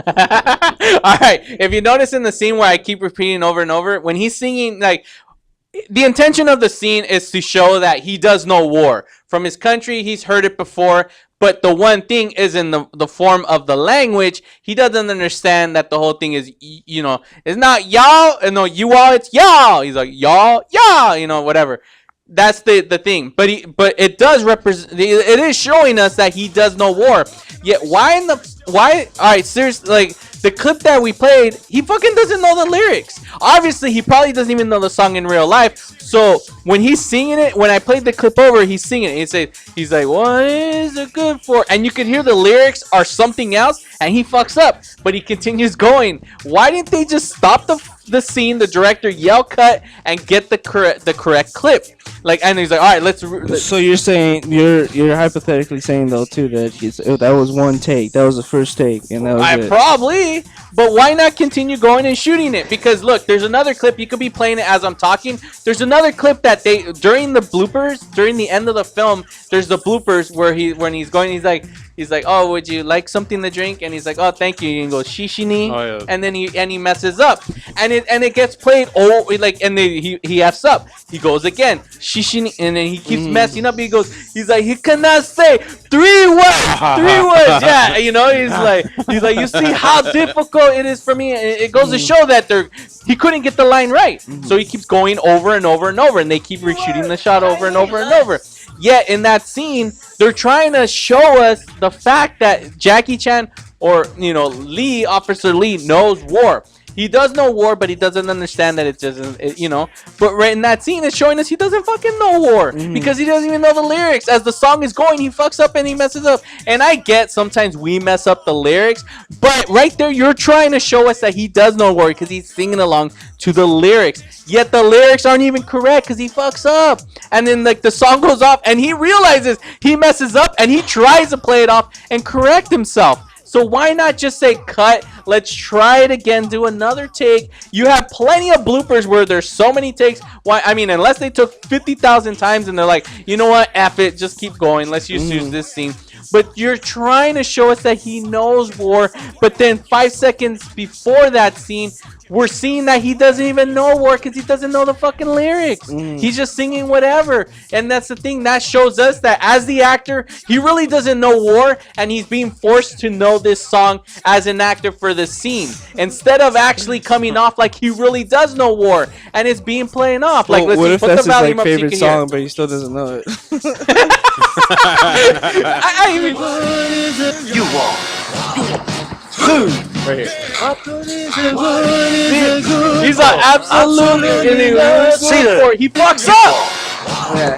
All right. If you notice in the scene where I keep repeating over and over, when he's singing, like, the intention of the scene is to show that he does know war. From his country, he's heard it before. But the one thing is in the form of the language, he doesn't understand that the whole thing is, you know, it's not y'all, no, you all, it's y'all. He's like, y'all, you know, whatever. That's the thing. But it does represent, it is showing us that he does know war. Yet why, all right, seriously, like, the clip that we played, he fucking doesn't know the lyrics. Obviously, he probably doesn't even know the song in real life. So when he's singing it, when I played the clip over, he's singing it. He's like, what is it good for? And you can hear the lyrics are something else, and he fucks up. But he continues going. Why didn't they just stop the scene, the director yell cut, and get the correct clip? Like, and he's like, all right, let's. So you're saying you're hypothetically saying though too that that was one take, that was the first take, and that was it. Probably, But why not continue going and shooting it? Because look, there's another clip. You could be playing it as I'm talking. There's another clip that they during the bloopers, during the end of the film, there's the bloopers where when he's going, he's like, oh, would you like something to drink? And he's like, oh, thank you. And he goes shishini, and then he messes up, and it gets played and he f's up. He goes again shishini, and then he keeps messing up. He's like he cannot say 3 words, 3 words. Yeah, you know, he's like you see how difficult it is for me. It goes to show that he couldn't get the line right, so he keeps going over and over and over, and they keep reshooting the shot over and over and over. Yet in that scene, they're trying to show us the fact that Jackie Chan or Lee, Officer Lee, knows war. He does know war, but he doesn't understand that it doesn't, But right in that scene, it's showing us he doesn't fucking know war because he doesn't even know the lyrics. As the song is going, he fucks up and he messes up. And I get sometimes we mess up the lyrics, but right there, you're trying to show us that he does know war because he's singing along to the lyrics. Yet the lyrics aren't even correct because he fucks up. And then the song goes off and he realizes he messes up and he tries to play it off and correct himself. So why not just say cut? Let's try it again. Do another take. You have plenty of bloopers where there's so many takes. Why? I mean, unless they took 50,000 times and they're like, you know what? F it. Just keep going. Let's just use this scene. But you're trying to show us that he knows war. But then 5 seconds before that scene, we're seeing that he doesn't even know war because he doesn't know the fucking lyrics. He's just singing whatever. And that's the thing. That shows us that as the actor, he really doesn't know war. And he's being forced to know this song as an actor for the scene. Instead of actually coming off like he really does know war. And it's being playing off. Like, what if put that's the his volume up so you favorite can hear song, it. but he still doesn't know it? You walk. Right here. He's an absolute idiot. He fucks up. Yeah.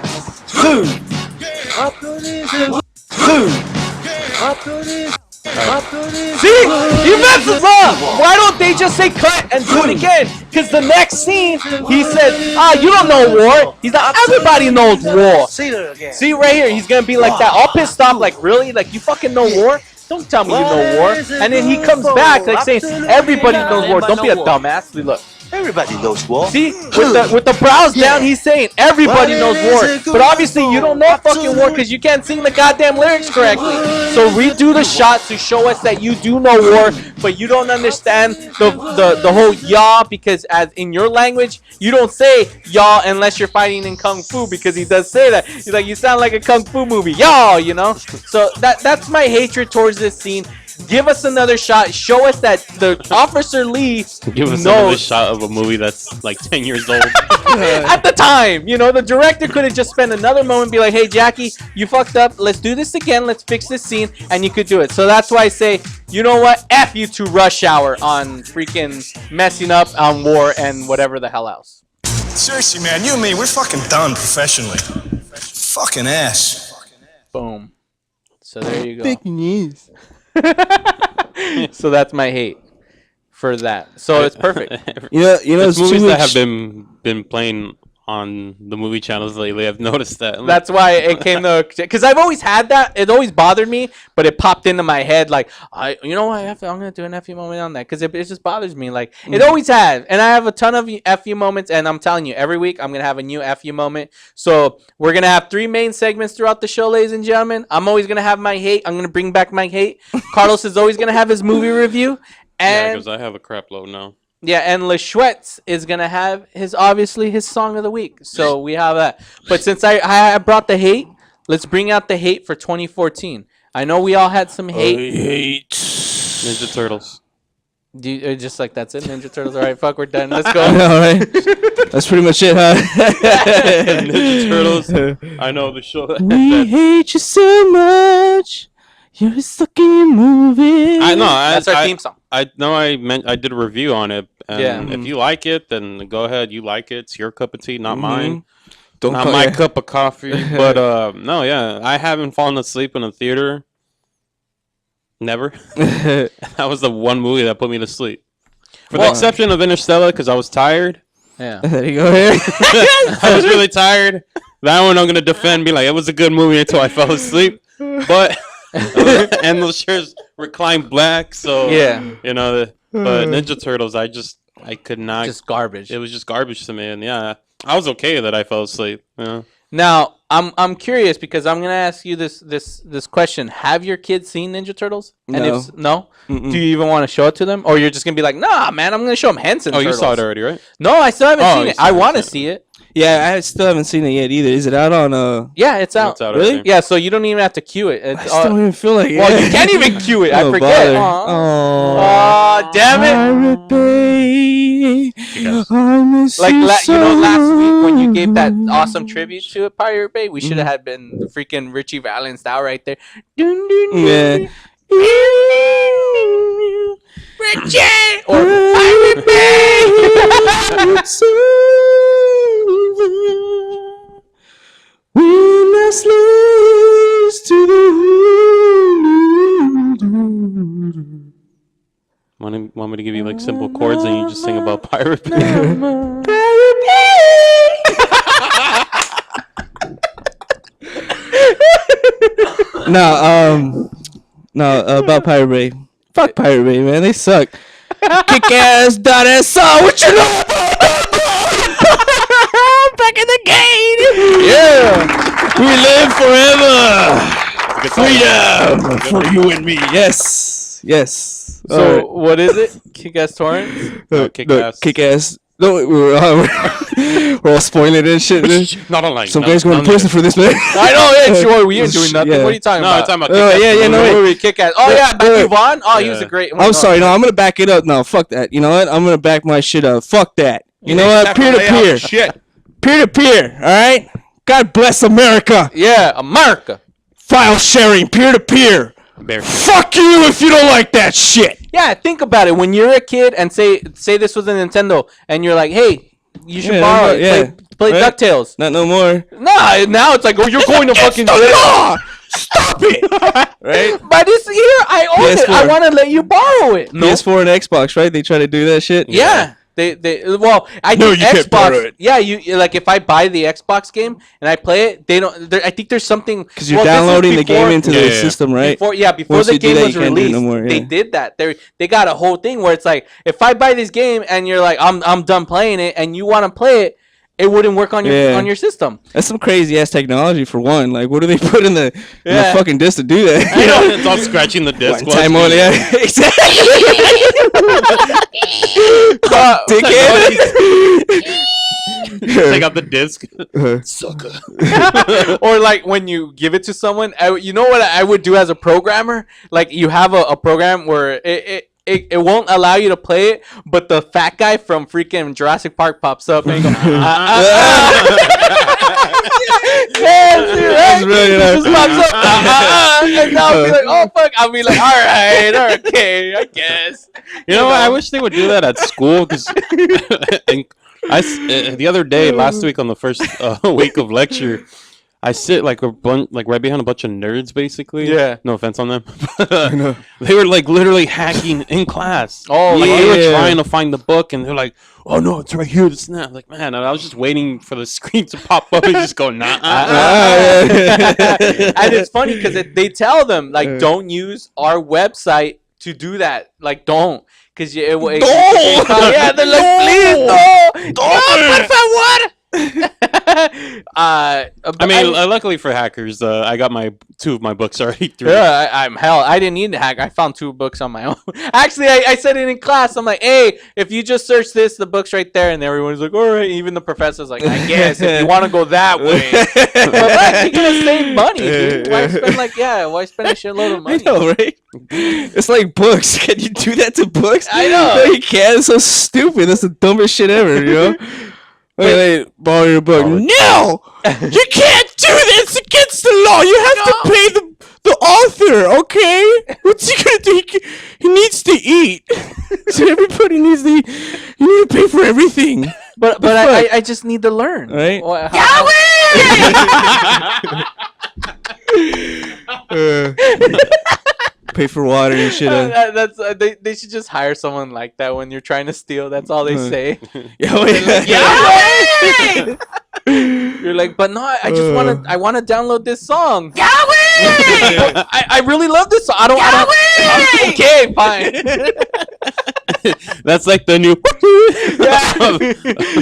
See? He messes up. Why don't they just say cut and do it again? Because the next scene, he said, you don't know war. He's like, everybody knows war. See right here, he's going to be like that, all pissed off, like, really? Like, you fucking know war? Don't tell me you know war. And then he comes back like saying, everybody knows war. Don't be a dumbass. Look. Everybody knows war. See, with the brows down, he's saying everybody knows war. But obviously, you don't know fucking war because you can't sing the goddamn lyrics correctly. So redo the shots to show us that you do know war, but you don't understand the whole yaw because as in your language, you don't say yaw unless you're fighting in kung fu because he does say that. He's like, you sound like a kung fu movie, yaw, you know. So that's my hatred towards this scene. Give us another shot. Show us that the Officer Lee Give us knows. another shot of a movie that's like 10 years old. At the time, the director could have just spent another moment and be like, hey, Jackie, you fucked up. Let's do this again. Let's fix this scene. And you could do it. So that's why I say, you know what? F you to Rush Hour on freaking messing up on war and whatever the hell else. Seriously, man, you and me, we're fucking done professionally. Fucking ass. Boom. So there you go. Big news. So that's my hate for that. So it's perfect. It's movies that have been playing on the movie channels lately. I've noticed that. That's why it came to, because I've always had that. It always bothered me, but it popped into my head like, I'm gonna do an FU moment on that because it just bothers me. Like it always has, and I have a ton of FU moments, and I'm telling you, every week I'm gonna have a new FU moment. So we're gonna have 3 main segments throughout the show, ladies and gentlemen. I'm always gonna have my hate. I'm gonna bring back my hate. Carlos is always gonna have his movie review, and because I have a crap load now. Yeah, and Leschwetz is going to have his song of the week. So we have that. But since I brought the hate, let's bring out the hate for 2014. I know we all had some hate. I hate Ninja Turtles. Just like that's it, Ninja Turtles. All right, fuck, we're done. Let's go. All right. That's pretty much it, huh? Ninja Turtles. I know the show. We hate you so much. You're stuck in your movie. I know. That's our theme song. I did a review on it. And if you like it, then go ahead. You like it. It's your cup of tea, not mine. Not my cup of coffee. But no, yeah. I haven't fallen asleep in a theater. Never. That was the one movie that put me to sleep. For the exception of Interstellar, because I was tired. Yeah. There you go. Here. I was really tired. That one I'm going to defend. Be like, it was a good movie until I fell asleep. But... and those chairs recline black, so yeah, But Ninja Turtles, I could not. Just garbage. It was just garbage to me, and yeah, I was okay that I fell asleep. Yeah. Now I'm curious because I'm gonna ask you this question. Have your kids seen Ninja Turtles? And No. if no, do you even want to show it to them, or you're just gonna be like, nah, man, I'm gonna show them Henson? Oh, Turtles. you saw it already, right? No, I still haven't seen you it. I want to see it. Yeah, I still haven't seen it yet either. Is it out on Yeah, it's out. It's out Really? already. Yeah, so you don't even have to cue it. It's, I still don't even feel like it. well, you can't even cue it. I Oh, forget. bother. Oh, damn it! Pirate Bay, I miss Like you you know, last week when you so gave that much. awesome tribute to it, Pirate Bay, we should have had been the freaking Richie Valens style right there. Dun, dun, dun. Yeah. Richie or Pirate Bay. It's over. When I slaves to the Want me to give you like simple chords and you just sing about Pirate Bay? No, about Pirate Bay. Fuck Pirate Bay, man. They suck. Kick ass, dot ass saw. What you know about that, bro? Back in the game. Yeah. We live forever. Freedom for you and me. Yes. Yes. So what is it? Kick ass torrents? Kick ass. Kick ass. No, we're all spoiling it and shit. Not online. Some guys going to prison for this, man. I know, yeah, sure. We ain't doing nothing. Yeah. What are you talking No, about? I'm talking about Kick Ass. yeah, no, wait. Movie, Kick Ass. Oh yeah, Yvonne. Oh, he was a great. I'm sorry. No, I'm gonna back it up. No, fuck that. You know what? I'm gonna back my shit up. Fuck that. You know what? Peer to peer. Shit. Peer to peer. All right. God bless America. Yeah, America. File sharing. Peer to peer. Fuck you if you don't like that shit. Yeah, think about it. When you're a kid and say this was a Nintendo, and you're like, hey, you should borrow it. Yeah. Play Right? DuckTales. Not no more. Nah, now it's like, oh, you're going to fucking jail. law. Stop it. Right? By this year, I own it. I PS4. want to let you borrow it. No. PS4 and Xbox, right? They try to do that shit. Yeah. They well, I No, think you can't borrow Xbox. it. Yeah, you like if I buy the Xbox game and I play it, they don't. I think there's something Because you're downloading the game into the system, right? Before Once the you do game that, was you can't do it released, no more, they yeah. did that. They got a whole thing where it's like, if I buy this game and you're like, I'm done playing it, and you want to play it, it wouldn't work on your system. That's some crazy ass technology for one. Like, what do they put in the Yeah. fucking disc to do that? I know. It's all scratching the disc. One time only. Yeah. Exactly. Dickhead. Take out the disc. Sucker. Or like when you give it to someone, you know what I would do as a programmer? Like you have a program where it won't allow you to play it, but the fat guy from freaking Jurassic Park pops up and you go, That's really nice. just pops up, and I'll be like, oh fuck, I'll be like, all right, okay, I guess. You know what? I wish they would do that at school because the other day, last week on the first week of lecture, I sit like right behind a bunch of nerds, basically. Yeah. No offense on them. They were like literally hacking in class. Oh, like they were yeah. trying to find the book, and they're like, "Oh no, it's right here." This and that. Like, man, I was just waiting for the screen to pop up and just go, "Nah." And it's funny because they tell them like, don't use our website to do that. Like, don't. Because yeah, they're like, please, no, por favor. I mean, luckily for hackers, I got two of my books already through. Yeah, I didn't need to hack. I found 2 books on my own. Actually, I said it in class. I'm like, hey, if you just search this, the book's right there. And everyone's like, all right. Even the professor's like, I guess if you want to go that way. But like, you're gonna save money, dude. Why spend why spend a shitload of money? I know, right? It's like books. Can you do that to books? I know. No, you can't. It's so stupid. That's the dumbest shit ever, you know? Wait, borrow your book. No! You can't do this against the law. You have to pay the author, okay? What's he gonna do? He needs to eat. So everybody needs to eat. You need to pay for everything. But I just need to learn. Right? Pay for water and shit. That's they should just hire someone like that when you're trying to steal. That's all they say. Yahweh! You're like, but no, I just want to download this song. Yahweh! I really love this song. I don't. Okay, fine. That's like the new.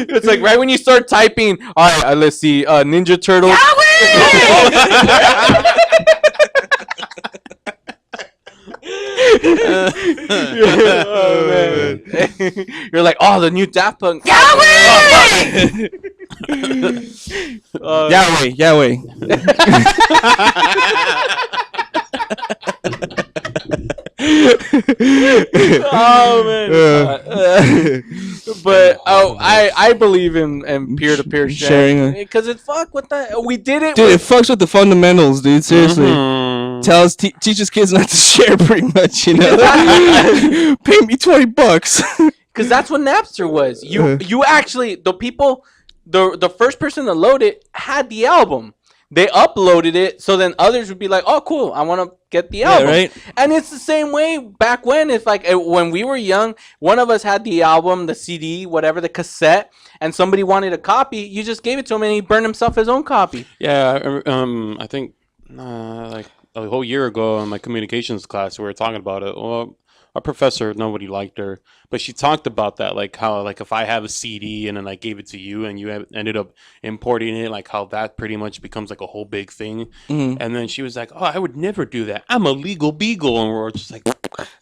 It's like right when you start typing. All right, let's see. Ninja Turtles. Oh, man. You're like, oh, the new Daft Punk. Yahweh. Oh man. But I believe in peer-to-peer sharing because it fuck with that. We did it. Dude, it fucks with the fundamentals, dude. Seriously. Teaches kids not to share pretty much, you know. Pay me $20. Because that's what Napster was. You actually, the people, the first person to load it had the album. They uploaded it, so then others would be like, "Oh, cool! I want to get the album." Right? And it's the same way back when. It's like when we were young, one of us had the album, the CD, whatever, the cassette, and somebody wanted a copy. You just gave it to him, and he burned himself his own copy. Yeah, I think like a whole year ago in my communications class, we were talking about it. Well, our professor, nobody liked her, but she talked about that, like how, like if I have a CD and then I gave it to you and you ended up importing it, like how that pretty much becomes like a whole big thing. Mm-hmm. And then she was like, "Oh, I would never do that. I'm a legal beagle," and we're just like,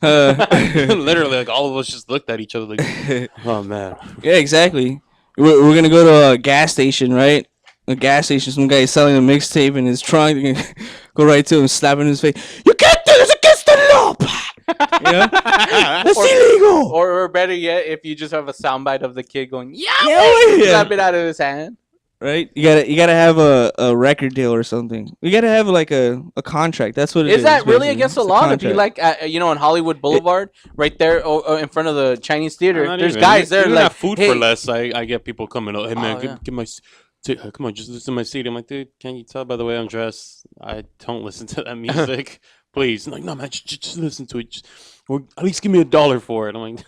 literally, like all of us just looked at each other like, "Oh man." Yeah, exactly. We're gonna go to a gas station, right? A gas station. Some guy is selling a mixtape in his trunk. They're gonna go right to him, slap him in his face. You can't do this against the law. Yeah, that's illegal. Or better yet, if you just have a soundbite of the kid going, "Yeah," slap it out of his hand. Right? You gotta have a record deal or something. You gotta have like a contract. That's what it is. Is that really basically. against the It's a law to be contract. like, on Hollywood Boulevard, right there in front of the Chinese theater? Not There's even. guys there Even like, at Food hey. for Less. I get people coming up. Hey man, Oh, yeah. give my. Come on, just listen to my CD. I'm like, dude, can't you tell by the way I'm dressed? I don't listen to that music. Please. I'm like, no, man, just listen to it. Or at least give me $1 for it. I'm like,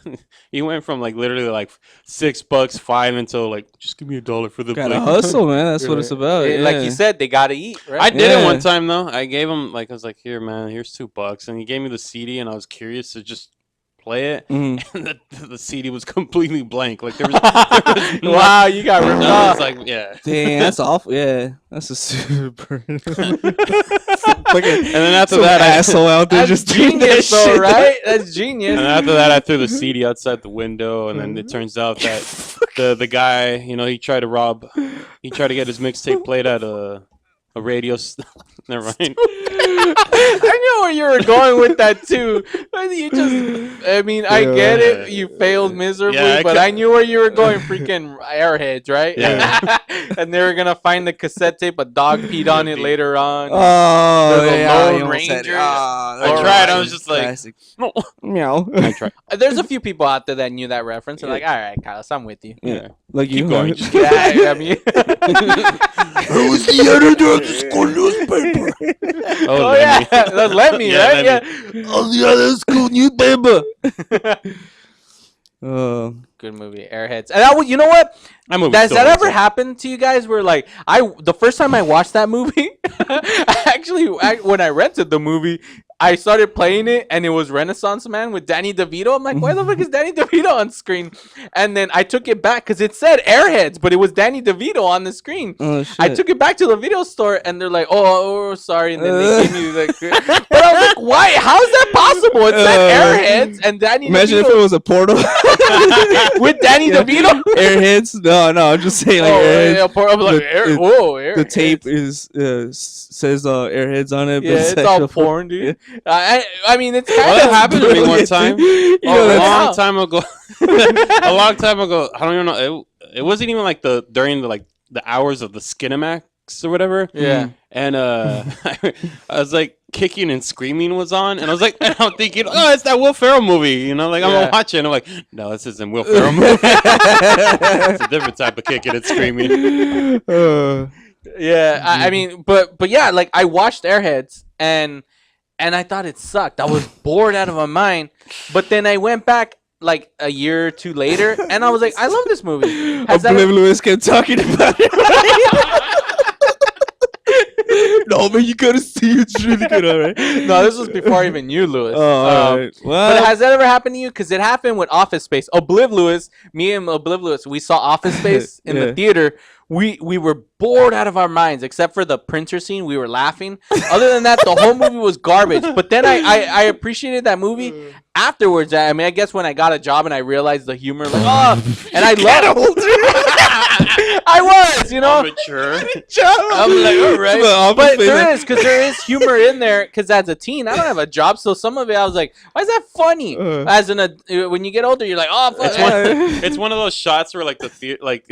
he went from like literally like $6, $5 until like, just give me $1 for the Gotta plate. hustle, man. That's what it's about. Like yeah. you said, they gotta eat, right? I did it one time though. I gave him like, I was like, here, man, here's $2, and he gave me the CD, and I was curious to just play it, and the CD was completely blank. Like there was Wow, you got ripped I off. was like, yeah. Dang, that's awful. Yeah, that's a super. And then after Some that, asshole out there That's just doing that genius, though, shit. right? That's genius. And after that, I threw the CD outside the window, and then it turns out that the guy, he tried to get his mixtape played at a radio. Never mind. I knew where you were going with that too. You just, I get it. You failed miserably, Yeah, but I knew where you were going. Freaking Airheads, right? Yeah. And they were gonna find the cassette tape. A dog peed on it later on. Oh, The yeah, Lone you almost said it. Rangers. I tried. I was just like, Classic. no. Meow. I tried. There's a few people out there that knew that reference. And like, all right, Carlos, I'm with you. Yeah, like Keep you. going. huh? Yeah, I mean, I was the editor of the school newspaper. oh yeah, that's Lemmy, right? Yeah. On the other school newspaper. Good movie, Airheads. And you know what? Has that ever happened to you guys? Where like the first time I watched that movie, when I rented the movie, I started playing it, and it was Renaissance Man with Danny DeVito. I'm like, why the fuck is Danny DeVito on screen? And then I took it back because it said Airheads, but it was Danny DeVito on the screen. Oh, shit. I took it back to the video store, and they're like, oh sorry. And then they gave me like, but I was like, why? How is that possible? It said Airheads and Danny Imagine DeVito if it was a portal. with Danny DeVito. Airheads? No, I'm just saying. Like, I'm like, Airheads. The tape is says Airheads on it. But Yeah, it's all actual porn, dude. I mean, it's kind Well, of it happened to me one time. know, A long time ago. A long time ago. I don't even know. It wasn't even like during the hours of the Skinamax or whatever. Yeah. And I was like kicking and screaming was on, and I was like, and I'm thinking, oh, it's that Will Ferrell movie, like I'm gonna watch it. And I'm like, no, this isn't Will Ferrell movie. It's a different type of kicking and screaming. Yeah, I mean, but yeah, like I watched Airheads and I thought it sucked. I was bored out of my mind. But then I went back like a year or two later, and I was like, I love this movie. Lewis kept talking about it. No, man, you gotta see. It's really good. All right. No, this was before I even knew Lewis. All right. Well, but has that ever happened to you? Because it happened with Office Space. Lewis, me and Lewis, we saw Office Space in the theater. We were bored out of our minds, except for the printer scene. We were laughing. Other than that, the whole movie was garbage. But then I appreciated that movie afterwards. I mean, I guess when I got a job and I realized the humor, like, and I loved I was, Mature. I'm like, all right. But there is humor in there, because as a teen, I don't have a job, so some of it I was like, why is that funny? When you get older, you're like, oh, fuck. It's one of those shots where like like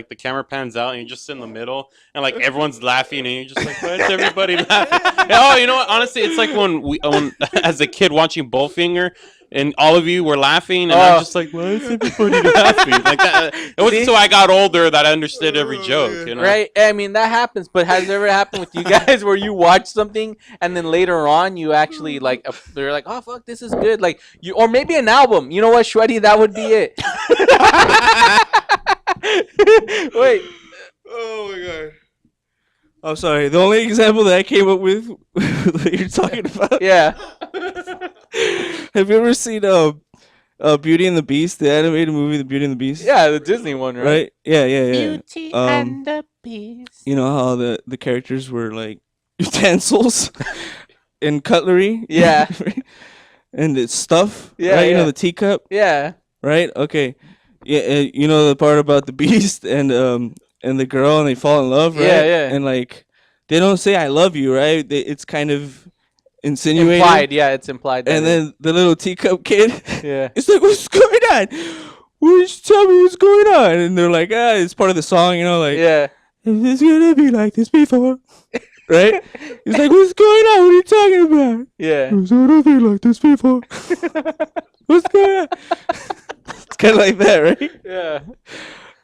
the camera pans out and you just sit in the middle and like everyone's laughing and you're just like, why is everybody laughing? Oh, you know what? Honestly, it's like when as a kid watching Bullfinger. And all of you were laughing, and I'm just like, why is everybody laughing? Like that. It wasn't until I got older that I understood every joke. You know? Right? I mean, that happens. But has it ever happened with you guys where you watch something and then later on you actually like they're like, oh fuck, this is good. Like you, or maybe an album. You know what, Shreddy? That would be it. Wait. Oh my god. I'm sorry. The only example that I came up with that you're talking about. Yeah. Have you ever seen Beauty and the Beast, the animated movie, The Beauty and the Beast? Yeah, the Disney one, right? Yeah. Beauty and the Beast. You know how the characters were like utensils and cutlery? Yeah. And it's stuff? Yeah. Right? You know, the teacup? Yeah. Right? Okay. Yeah, you know the part about the Beast and the girl, and they fall in love, right? Yeah. And like they don't say "I love you," right? It's kind of insinuated. Implied, yeah, it's implied. And then the little teacup kid, yeah, it's like, what's going on? Tell me what's going on? And they're like, it's part of the song, you know, like, yeah, it's gonna be like this before, right? He's like, what's going on? What are you talking about? Yeah, it's gonna be like this before. What's going on? It's kind of like that, right? Yeah.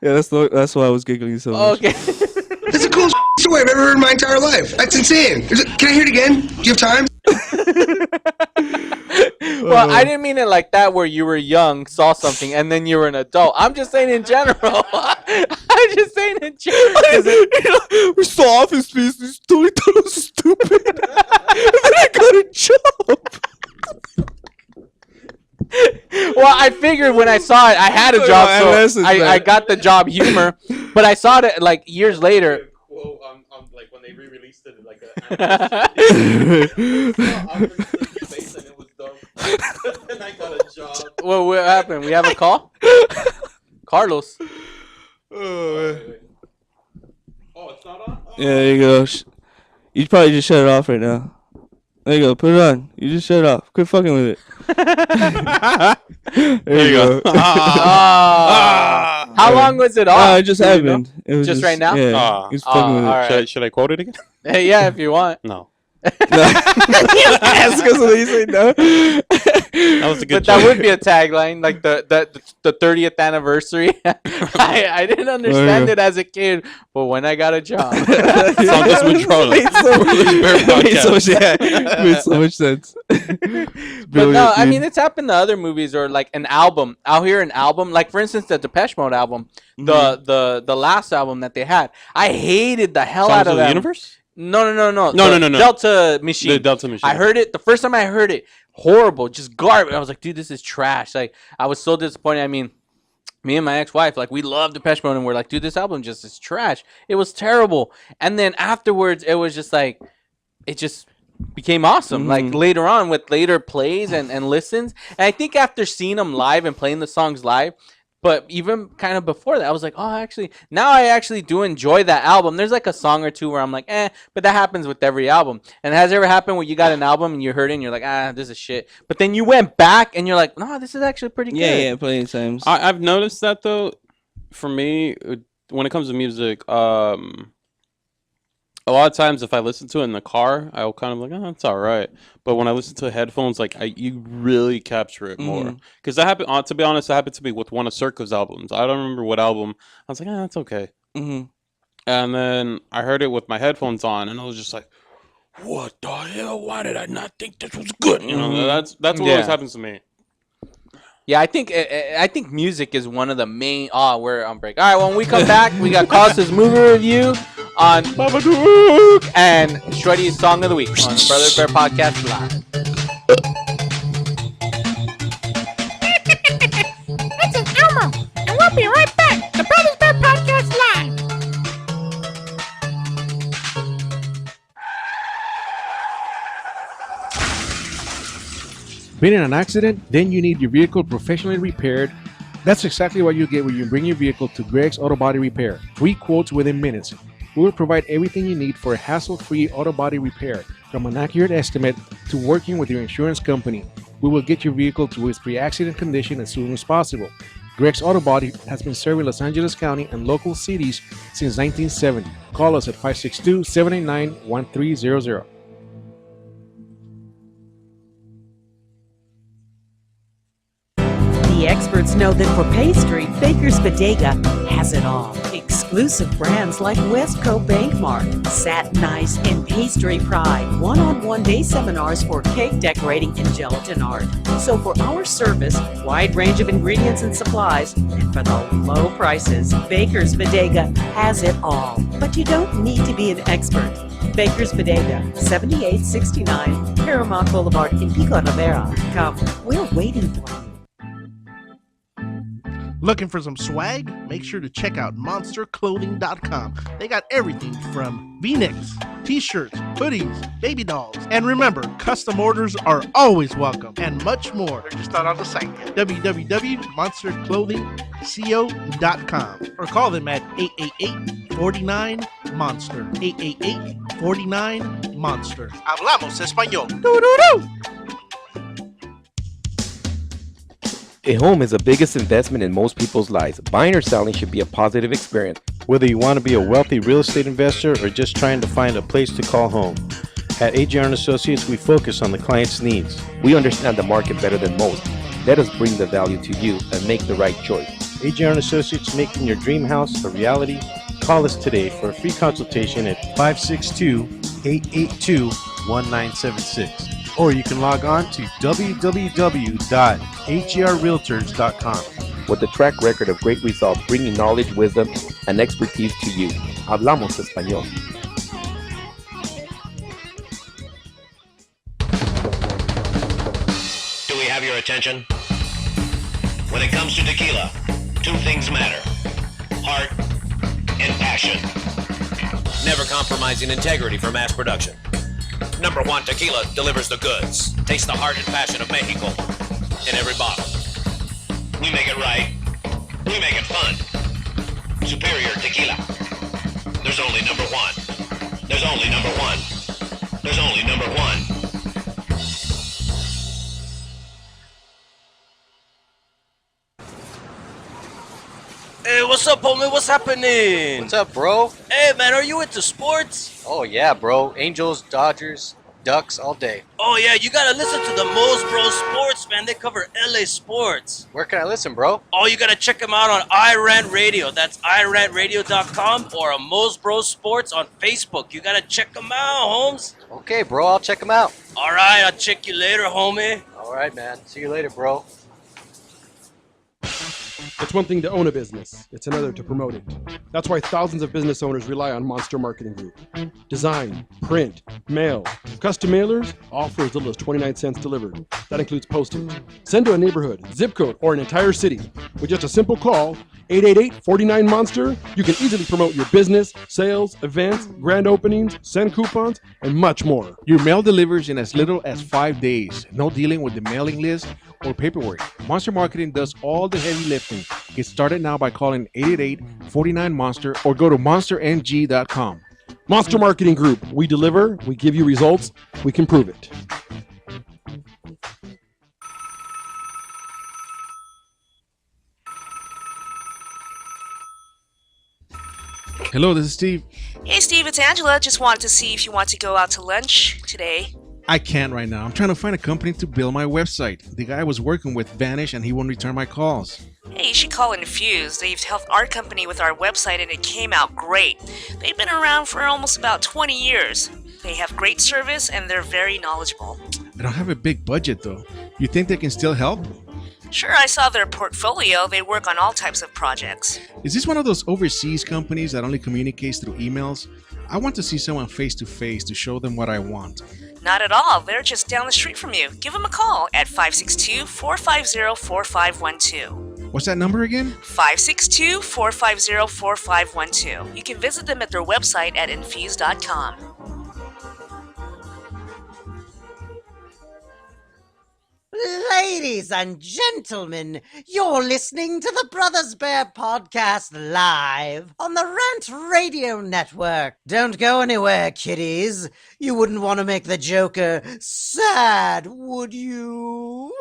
Yeah, that's why I was giggling so much. Okay. That's the coolest story I've ever heard in my entire life. That's insane. Can I hear it again? Do you have time? Well, I didn't mean it like that where you were young, saw something, and then you were an adult. I'm just saying in general. I'm just saying in general. We saw Office Space, this story thought it was stupid. And then I got a job. Well, I figured when I saw it, I had a job, so I got the job humor. But I saw it like years later. Well, like when they re-released it, like and I got a job. Well, what happened? We have a call? Carlos. Oh, it's not on? Yeah, there you go. You probably just shut it off right now. There you go. Put it on. You just shut it off. Quit fucking with it. There you go. How long was it on? It just happened. It was just right now? Yeah. He's fucking with it. Right. Should I quote it again? Yeah, if you want. No. Ask us, and you say no. That was a good. But that would be a tagline, like the 30th anniversary. I didn't understand it as a kid, but when I got a job, made so much sense. But no, I mean, it's happened to other movies or like an album. Out here, an album, like for instance, the Depeche Mode album, the last album that they had. I hated the hell out of the that. Universe? No. No. Delta Machine. The Delta Machine. I heard it the first time I heard it. Horrible, just garbage. I was like, dude, this is trash. Like, I was so disappointed. I mean, me and my ex-wife, like, we loved Depeche Mode, and we're like, dude, this album just is trash. It was terrible. And then afterwards, it was just like, it just became awesome. Like later on, with later plays and listens. And I think after seeing them live and playing the songs live. But even kind of before that, I was like, oh, actually, now I actually do enjoy that album. There's like a song or two where I'm like, but that happens with every album. And has it ever happened where you got an album and you heard it and you're like, this is shit. But then you went back and you're like, no, this is actually pretty good. Yeah, plenty of times. I've noticed that though. For me, when it comes to music, a lot of times if I listen to it in the car, I'll kind of like, it's all right. But when I listen to headphones, like you really capture it more. Because that happened. To be honest, that happened to me with one of Circo's albums. I don't remember what album. I was like, that's okay. And then I heard it with my headphones on, and I was just like, what the hell? Why did I not think this was good? You know, that's what always happens to me. Yeah, I think music is one of the main. We're on break. All right, when we come back, we got Costas movie review. on Babadook and Shreddy's Song of the Week on Brothers Bear Podcast Live. This is Elmo, and we'll be right back. The Brothers Bear Podcast Live. Been in an accident? Then you need your vehicle professionally repaired. That's exactly what you get when you bring your vehicle to Greg's Auto Body Repair. 3 quotes within minutes. We will provide everything you need for a hassle-free auto body repair, from an accurate estimate to working with your insurance company. We will get your vehicle to its pre-accident condition as soon as possible. Greg's Auto Body has been serving Los Angeles County and local cities since 1970. Call us at 562-789-1300. The experts know that for pastry, Baker's Bodega has it all. Exclusive brands like Westco Bankmark, Satin Ice, and Pastry Pride. One-on-one day seminars for cake decorating and gelatin art. So for our service, wide range of ingredients and supplies, and for the low prices, Baker's Bodega has it all. But you don't need to be an expert. Baker's Bodega, 7869 Paramount Boulevard in Pico Rivera. Come, we're waiting for you. Looking for some swag? Make sure to check out monsterclothing.com. They got everything from V-necks, t-shirts, hoodies, baby dolls. And remember, custom orders are always welcome, and much more. They're just not on the site yet. www.monsterclothingco.com or call them at 888-49-MONSTER. 888-49-MONSTER. Hablamos español. Doo-doo-doo! A home is the biggest investment in most people's lives. Buying or selling should be a positive experience. Whether you want to be a wealthy real estate investor or just trying to find a place to call home. At AJR & Associates, we focus on the client's needs. We understand the market better than most. Let us bring the value to you and make the right choice. AJR & Associates, making your dream house a reality. Call us today for a free consultation at 562-882-1976. Or you can log on to www.hrrealtors.com. With a track record of great results, bringing knowledge, wisdom, and expertise to you. Hablamos español. Do we have your attention? When it comes to tequila, 2 things matter: heart and passion. Never compromising integrity for mass production. Number 1 Tequila delivers the goods. Taste the heart and passion of Mexico in every bottle. We make it right. We make it fun. Superior Tequila. There's only number 1. There's only number 1. There's only number 1. Hey, what's up, homie? What's happening? What's up, bro? Hey, man, are you into sports? Oh, yeah, bro. Angels, Dodgers, Ducks all day. Oh, yeah, you gotta listen to the Most Bro Sports, man. They cover LA sports. Where can I listen, bro? Oh, you gotta check them out on iRant Radio. That's iRantRadio.com or Most Bro Sports on Facebook. You gotta check them out, Holmes. Okay, bro. I'll check them out. All right, I'll check you later, homie. All right, man. See you later, bro. It's one thing to own a business, it's another to promote it. That's why thousands of business owners rely on Monster Marketing Group. Design, print, mail, custom mailers, all for as little as 29 cents delivered. That includes postage. Send to a neighborhood, zip code, or an entire city. With just a simple call, 888-49-MONSTER, you can easily promote your business, sales, events, grand openings, send coupons, and much more. Your mail delivers in as little as 5 days. No dealing with the mailing list or paperwork. Monster Marketing does all the heavy lifting. Get started now by calling 888-49-MONSTER or go to monsterng.com. Monster Marketing Group. We deliver, we give you results, we can prove it. Hello, this is Steve. Hey Steve, it's Angela. Just wanted to see if you want to go out to lunch today. I can't right now. I'm trying to find a company to build my website. The guy I was working with vanished and he won't return my calls. Hey, you should call Infuse. They've helped our company with our website and it came out great. They've been around for almost about 20 years. They have great service and they're very knowledgeable. I don't have a big budget though. You think they can still help? Sure, I saw their portfolio. They work on all types of projects. Is this one of those overseas companies that only communicates through emails? I want to see someone face to face to show them what I want. Not at all. They're just down the street from you. Give them a call at 562-450-4512. What's that number again? 562-450-4512. You can visit them at their website at infuse.com. Ladies and gentlemen, you're listening to the Brothers Bear Podcast live on the Rant Radio Network. Don't go anywhere, kiddies. You wouldn't want to make the Joker sad, would you?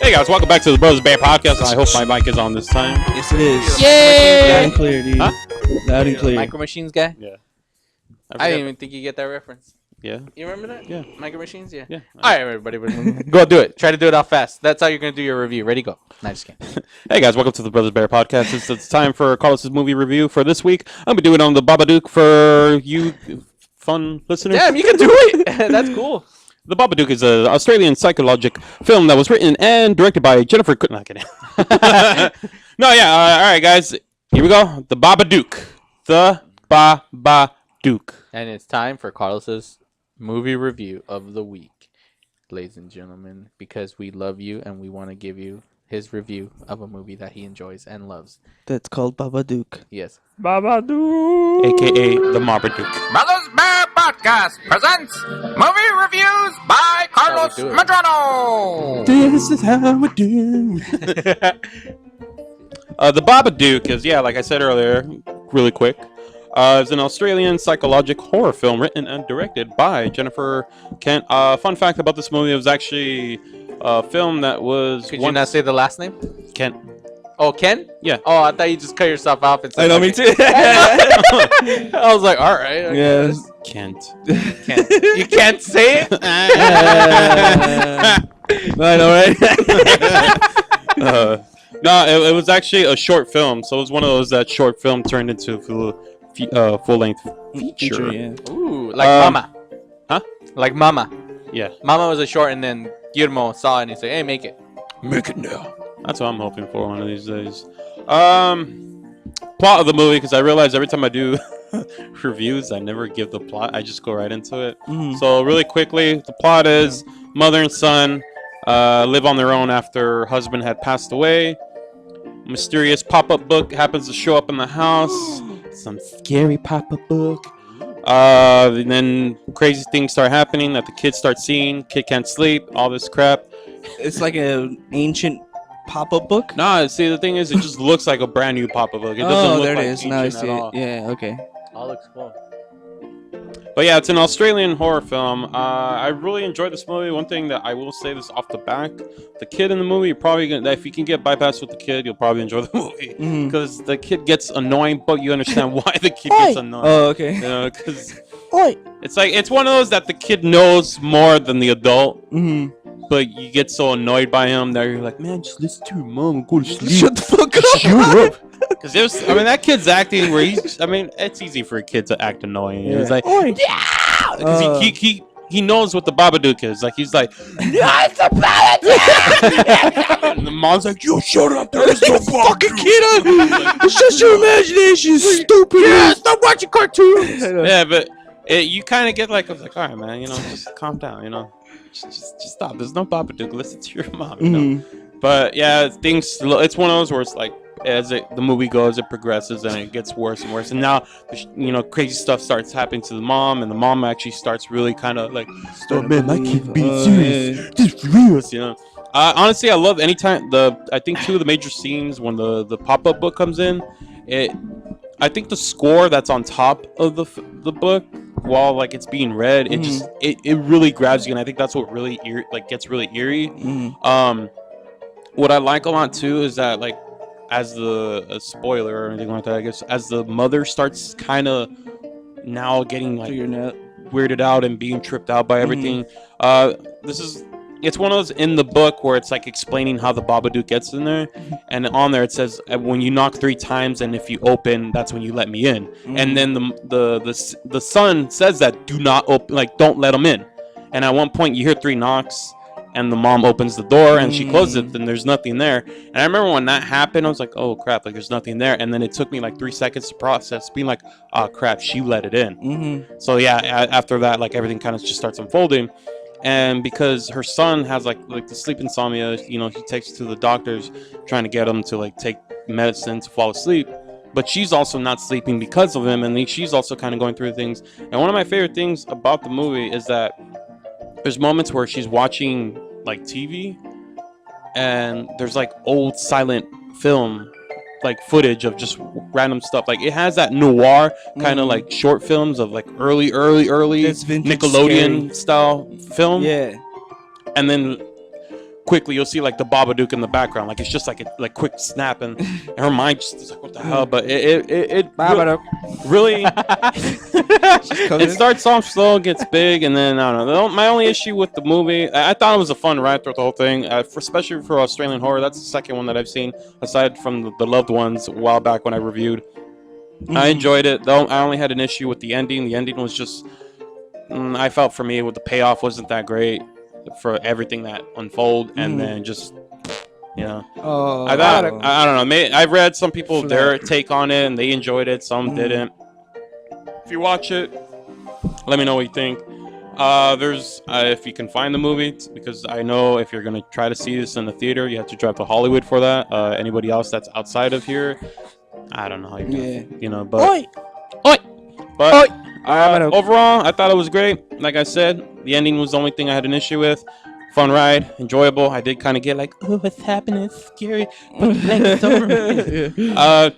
Hey guys, welcome back to the Brothers Bear Podcast. I hope my mic is on this time. Yes, it is. Yay! Loud and clear, dude. Huh? Loud and clear. Micro Machines guy? Yeah. I didn't even think you get that reference. Yeah. You remember that? Yeah. Micro Machines? Yeah. Yeah. All right, everybody. Go do it. Try to do it out fast. That's how you're going to do your review. Ready, go. No, just kidding. Hey guys, welcome to the Brothers Bear Podcast. It's time for Carlos's movie review for this week. I'm going to be doing it on the Babadook for you fun listeners. Damn, you can do it. That's cool. The Babadook is an Australian psychological film that was written and directed by Jennifer. Not kidding. No, yeah. All right, guys. Here we go. The Babadook. The Babadook. And it's time for Carlos's movie review of the week, ladies and gentlemen, because we love you and we want to give you his review of a movie that he enjoys and loves. That's called Babadook. Yes. Babadook. AKA the Marmaduke. Brothers Bear Podcast presents movie reviews by Carlos Medrano. This is how we do. The Babadook is, like I said earlier, really quick. It's an Australian psychological horror film written and directed by Jennifer Kent. Fun fact about this movie, it was actually a film that was... Could you not say the last name? Kent. Oh, Ken? Yeah. Oh, I thought you just cut yourself off and said... I know, me too. I was like, all right. Okay. Yeah. Kent. Kent. You can't say it? I know, right? No, it was actually a short film. So it was one of those that short film turned into full-length feature. Yeah. Ooh, like Mama. Huh? Like Mama. Yeah. Mama was a short, and then Guillermo saw it and he said, hey, make it. Make it now. That's what I'm hoping for one of these days. Plot of the movie, because I realize every time I do reviews, I never give the plot. I just go right into it. Mm-hmm. So really quickly, the plot is mother and son live on their own after husband had passed away. Mysterious pop-up book happens to show up in the house. Some scary pop-up book. And then crazy things start happening that the kids start seeing. Kid can't sleep. All this crap. It's like an ancient pop-up book? Nah, see, the thing is, it just looks like a brand new pop-up book. It doesn't look there like it is. Now I ancient see at it. all. Yeah, okay. All looks cool. But yeah, it's an Australian horror film. I really enjoyed this movie. One thing that I will say this off the back, the kid in the movie, you're probably gonna, if you can get bypassed with the kid, you'll probably enjoy the movie. Because the kid gets annoying, but you understand why the kid gets annoying. Oh, okay. You know, because it's like, it's one of those that the kid knows more than the adult. But you get so annoyed by him that you're like, man, just listen to your mom and go to sleep. Shut the fuck up. Shut up. Because there's, I mean, that kid's acting where he's, I mean, it's easy for a kid to act annoying. Yeah. He's like, yeah! Because he knows what the Babadook is. Like, he's like, yeah, it's a Babadook! And the mom's like, you shut up, there is no fucking kid. It's just your imagination, stupid. Yeah, stop watching cartoons. Yeah, but you kind of get like, I was like, all right, man, you know, just calm down, you know. Just stop. There's no Babadook. Listen to your mom, you know. But yeah, it's one of those where it's like, as the movie goes, it progresses and it gets worse and worse. And now, you know, crazy stuff starts happening to the mom, and the mom actually starts really kind of like, oh man, my kid's being serious. Just real, you know. Honestly, I love anytime I think two of the major scenes when the pop-up book comes in. I think the score that's on top of the book, while like it's being read, it just it really grabs you, and I think that's what really gets really eerie. What I like a lot too is that, like, as a spoiler or anything like that, I guess, as the mother starts kind of now getting like weirded out and being tripped out by everything, this is it's one of those in the book where it's like explaining how the Babadook gets in there, and on there it says when you knock 3 times and if you open, that's when you let me in. And then the son says that do not open, like don't let him in. And at one point you hear 3 knocks, and the mom opens the door and she closes it, and there's nothing there. And I remember when that happened, I was like, oh crap, like there's nothing there. And then it took me like 3 seconds to process, being like, oh crap, she let it in. So yeah, after that, like everything kind of just starts unfolding. And because her son has like the sleep insomnia, you know, he takes to the doctors trying to get him to like take medicine to fall asleep, but she's also not sleeping because of him, and she's also kind of going through things. And one of my favorite things about the movie is that there's moments where she's watching like TV and there's like old silent film like footage of just random stuff. Like it has that noir kind of like short films of like early Nickelodeon style film. Yeah. And then quickly you'll see like the Babadook in the background. Like it's just like a quick snap, and her mind just is like, what the hell? But it really it starts off slow, gets big, and then I don't know. My only issue with the movie, I thought it was a fun ride through the whole thing, especially for Australian horror. That's the second one that I've seen aside from the Loved Ones a while back when I reviewed. I enjoyed it though. I only had an issue with the ending. The ending was just I felt for me with the payoff wasn't that great for everything that unfold, and then just I don't know. I've read some people their take on it and they enjoyed it, some didn't. If you watch it, let me know what you think. There's if you can find the movie, because I know if you're gonna try to see this in the theater, you have to drive to Hollywood for that. Anybody else that's outside of here, I don't know how you do, but but overall, I thought it was great. Like I said, the ending was the only thing I had an issue with. Fun ride, enjoyable. I did kind of get like, oh, what's happening? It's scary. Put the blankets over me.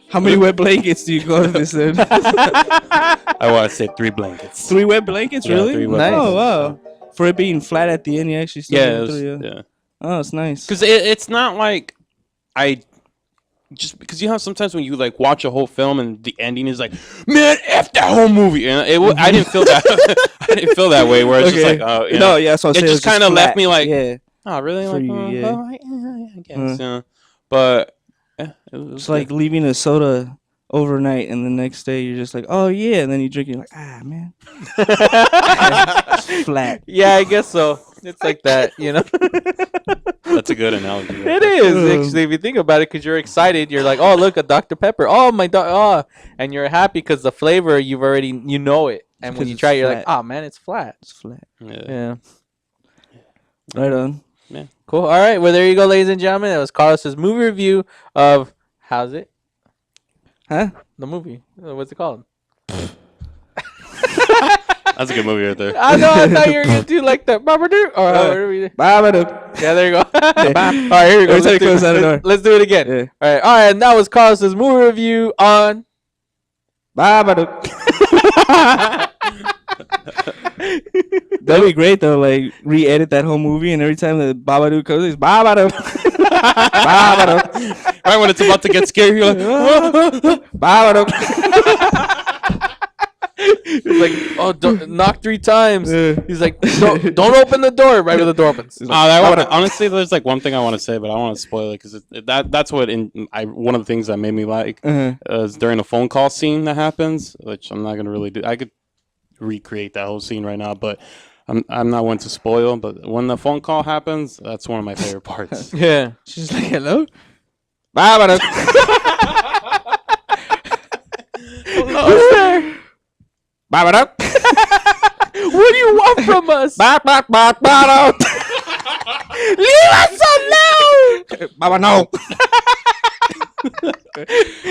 How many wet blankets do you go to this in? I want to say 3 blankets. 3 wet blankets, Yeah, really? 3 wet Nice. blankets. Oh wow! For it being flat at the end, you actually still Yeah, get 3. yeah. Oh, it's nice. Because it's not like just because you have sometimes when you like watch a whole film and the ending is like, man, F that whole movie, and I didn't feel that. I didn't feel that way. Where it's just like, oh, no, yeah, so it just kind of left me like, oh, really? For Like, you, I guess, yeah. But it's like leaving a soda overnight, and the next day you're just like, oh yeah, and then you drink, you're like, ah man, flat. Yeah, I guess so. It's like that, you know. That's a good analogy. It is actually, if you think about it, because you're excited. You're like, oh, look, a Dr. Pepper. Oh, my and you're happy because the flavor you've already you know it, and when you try it, you're like, oh man, it's flat. It's flat. Yeah. Right on. Yeah. Cool. All right. Well, there you go, ladies and gentlemen. That was Carlos's movie review of how's it? Huh? The movie. What's it called? That's a good movie right there. I know. I thought you were gonna do like the Babadook or Babadook. Yeah, there you go. All right, here we go. Every time it goes out the door. Let's do it again. Yeah. All right. And that was Carlos's movie review on Babadook. That'd be great though. Like re-edit that whole movie, and every time the Babadook comes, it's Babadook. Babadook. Right when it's about to get scary, you're like, Babadook. He's like, oh, knock 3 times. He's like, don't open the door right when the door opens. Honestly, there's like one thing I want to say, but I don't want to spoil it because that's what one of the things that made me like is during a phone call scene that happens, which I'm not gonna really do. I could recreate that whole scene right now, but I'm not one to spoil. But when the phone call happens, that's one of my favorite parts. Yeah, she's like, hello, Babadook. Who's there? Babadook. What do you want from us? Babadook. Leave us alone. Baba, no.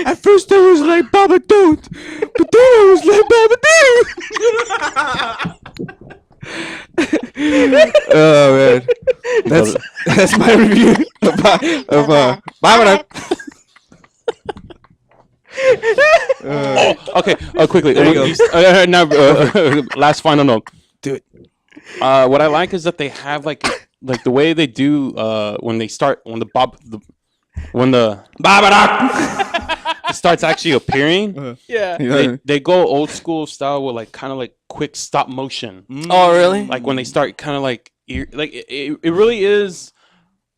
At first I was like Baba don't, but then I was like Baba do. Oh man, that's my review of Baba. Okay. Quickly. There you go. Now, last final note. Do it. What I like is that they have like the way they do when the Babadook starts actually appearing. Yeah. They go old school style with like kind of like quick stop motion. Oh really? Like when they start kind of like it really is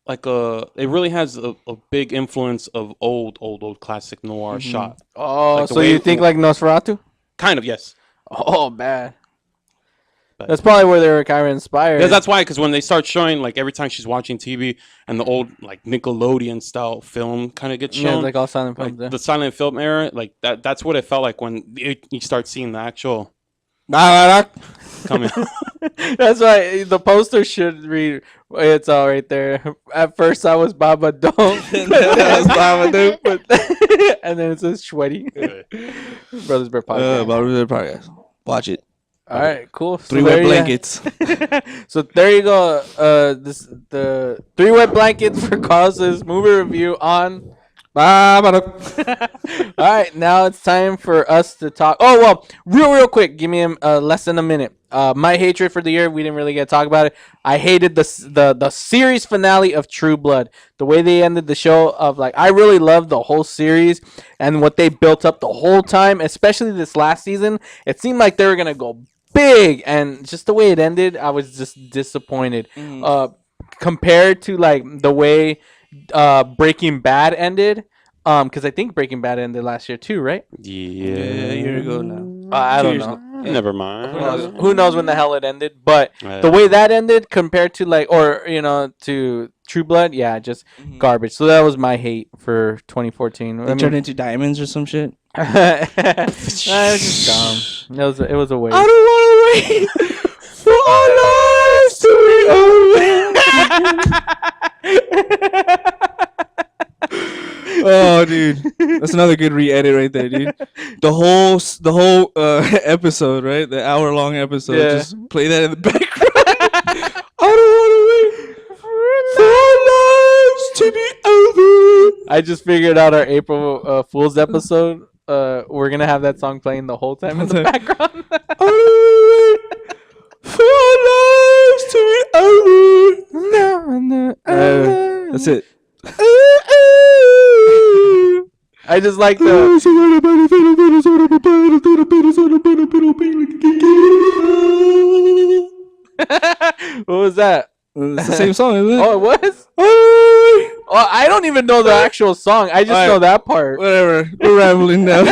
like it really has a big influence of old classic noir shot. Oh, Like the so way you think like Nosferatu? kind of, yes. Oh, bad. But- That's probably where they were kind of inspired. Yeah, that's why. Because when they start showing, like every time she's watching TV, and the old like Nickelodeon style film kind of gets Yeah, shown, like all silent like films. Yeah. the silent film era, like that's what it felt like when you start seeing the actual coming. That's why the poster should read. It's all right there. At first, I was Baba Don't. I was Baba Doop, and then it says Shweddy. Brothers Bear Podcast. Brothers Bear Podcast. Watch it. All right, cool. Three wet blankets. So there you go. The 3 wet blankets for Carlos's movie review on. All right, now it's time for us to talk. Oh well, real quick. Give me less than a minute. My hatred for the year. We didn't really get to talk about it. I hated the series finale of True Blood. The way they ended the show of like I really loved the whole series and what they built up the whole time, especially this last season. It seemed like they were gonna go big, and just the way it ended, I was just disappointed. Compared to like the way Breaking Bad ended, because I think Breaking Bad ended last year too, right? Yeah, a year ago now. I don't know. Never mind. Who knows when the hell it ended? But the way that ended compared to like, or to True Blood, yeah, just garbage. So that was my hate for 2014. They turned into diamonds or some shit. It's just dumb. It was a waste. I don't want to wait for our lives to be over. Oh, dude, that's another good re-edit right there, dude. The whole episode, right? The hour-long episode. Yeah. Just play that in the background. I don't want to wait for our lives to be over. I just figured out our April Fool's episode. We're gonna have that song playing the whole time in the background. For our lives to be over. That's it. I just like the. What was that? It's the same song, isn't it? Oh, it was. Oh, I don't even know the actual song. I just know that part. Whatever. We're rambling now.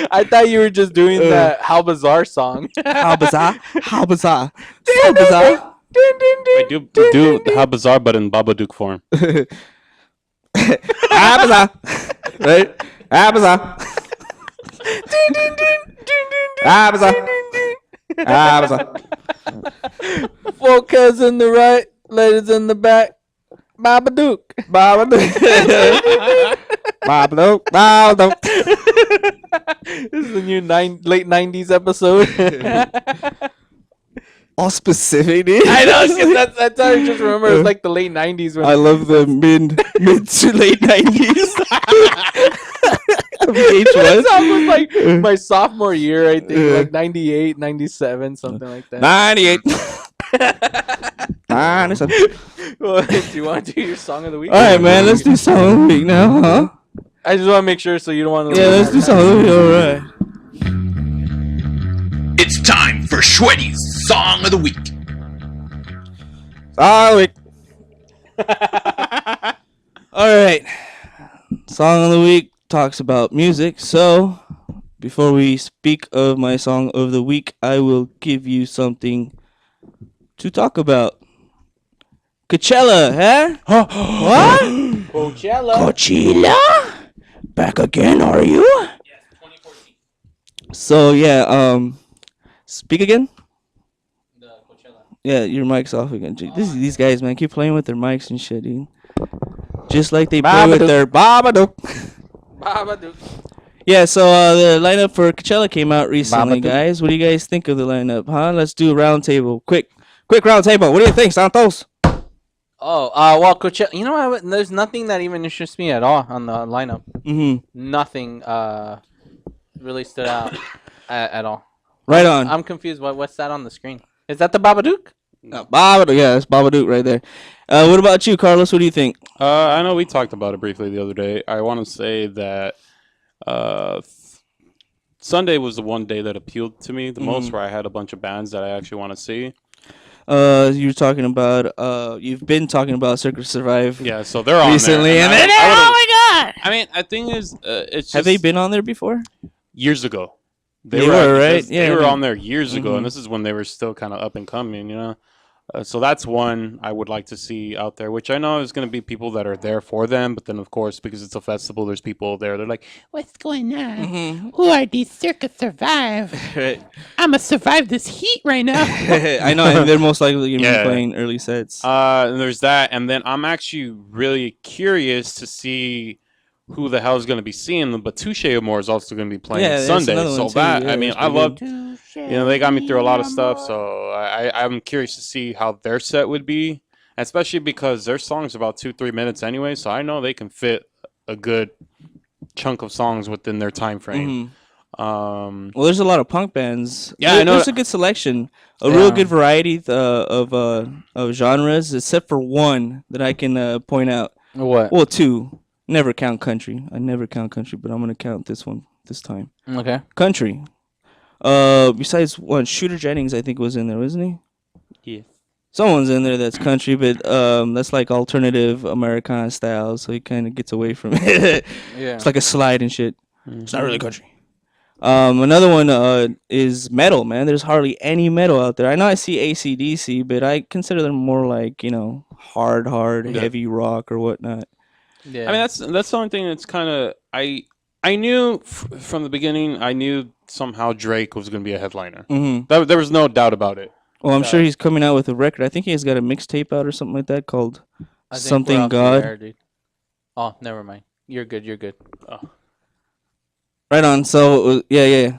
I thought you were just doing that How Bizarre song. How bizarre? How bizarre? So bizarre. I do the How Bizarre, but in Babadook form. How bizarre? Right? How bizarre? How bizarre? How bizarre? Focus in the right, ladies in the back. Babadook. Babadook. Babadook. Babadook. This is the new late 90s episode. All specific, dude. I know, because that's how I just remember. It's like the late 90s. When I love the mid to late 90s. That song was like my sophomore year, I think, like 98, 97, something like that. 98. 97. Well, do you want to do your song of the week? All right, man. Let's do song of the week now, huh? I just want to make sure so you don't want to. Yeah, let's do song of the week. All right. It's time for Shweddy's Song of the Week. Song of the week. All right. Song of the week talks about music. So, before we speak of my song of the week, I will give you something to talk about. Coachella, huh? What? Coachella? Back again, are you? Yes, 2014. So, yeah, speak again? The Coachella. Yeah, your mic's off again. These guys, man, keep playing with their mics and shit, dude. Just like they play with their Babadook. Babadook. Yeah, so the lineup for Coachella came out recently, guys. What do you guys think of the lineup, huh? Let's do a round table. Quick round table. What do you think, Santos? Oh, well, Coachella. You know what? There's nothing that even interests me at all on the lineup. Mm-hmm. Nothing really stood out at all. Right on. I'm confused. What's that on the screen? Is that the Babadook? Babadook, yeah, it's Babadook right there. What about you, Carlos? What do you think? I know we talked about it briefly the other day. I want to say that Sunday was the one day that appealed to me the most, where I had a bunch of bands that I actually want to see. You're talking about you've been talking about Circus Survive. Yeah, so they're on recently, there. and then oh my god! I mean, the thing is, it's Have they been on there before? years ago. They were, right? They were I mean- on there years ago, Mhm. and this is when they were still kind of up and coming, you know. So that's one I would like to see out there, which I know is going to be people that are there for them, but then of course because it's a festival, there's people there. They're like, "What's going on? Mm-hmm. Who are these Circus Survive? I'ma survive this heat right now." I know, and they're most likely gonna Yeah. be playing early sets. And there's that, and then I'm actually really curious to see who the hell is going to be seeing them. But Touche Amore is also going to be playing Yeah, there's Sunday, another so one too. that Yeah, I mean, that's I pretty loved. good. You know, they got me through a lot of stuff, so I'm curious to see how their set would be, especially because their song's about 2-3 minutes anyway. So I know they can fit a good chunk of songs within their time frame. Well, there's a lot of punk bands. Yeah, I know. There's a good selection, a real good variety of genres, except for one that I can point out. What? Well, two. Never count country. I never count country, but I'm gonna count this one this time. Okay. Country. Besides one, Shooter Jennings, I think was in there, wasn't he? Yeah. Someone's in there that's country, but that's like alternative Americana style, so he kind of gets away from it. Yeah. It's like a slide and shit. It's not really country. Another one is metal, man. There's hardly any metal out there. I know I see AC/DC, but I consider them more like, you know, hard, Yeah. heavy rock or whatnot. Yeah. I mean, that's the only thing that's kind of I knew from the beginning. I knew somehow Drake was going to be a headliner. Mhm. There was no doubt about it. Well, I'm sure he's coming out with a record. I think he's got a mixtape out or something like that called I think we're Something off the God. air, dude. Oh, never mind. You're good. You're good. Oh, Right on. So yeah.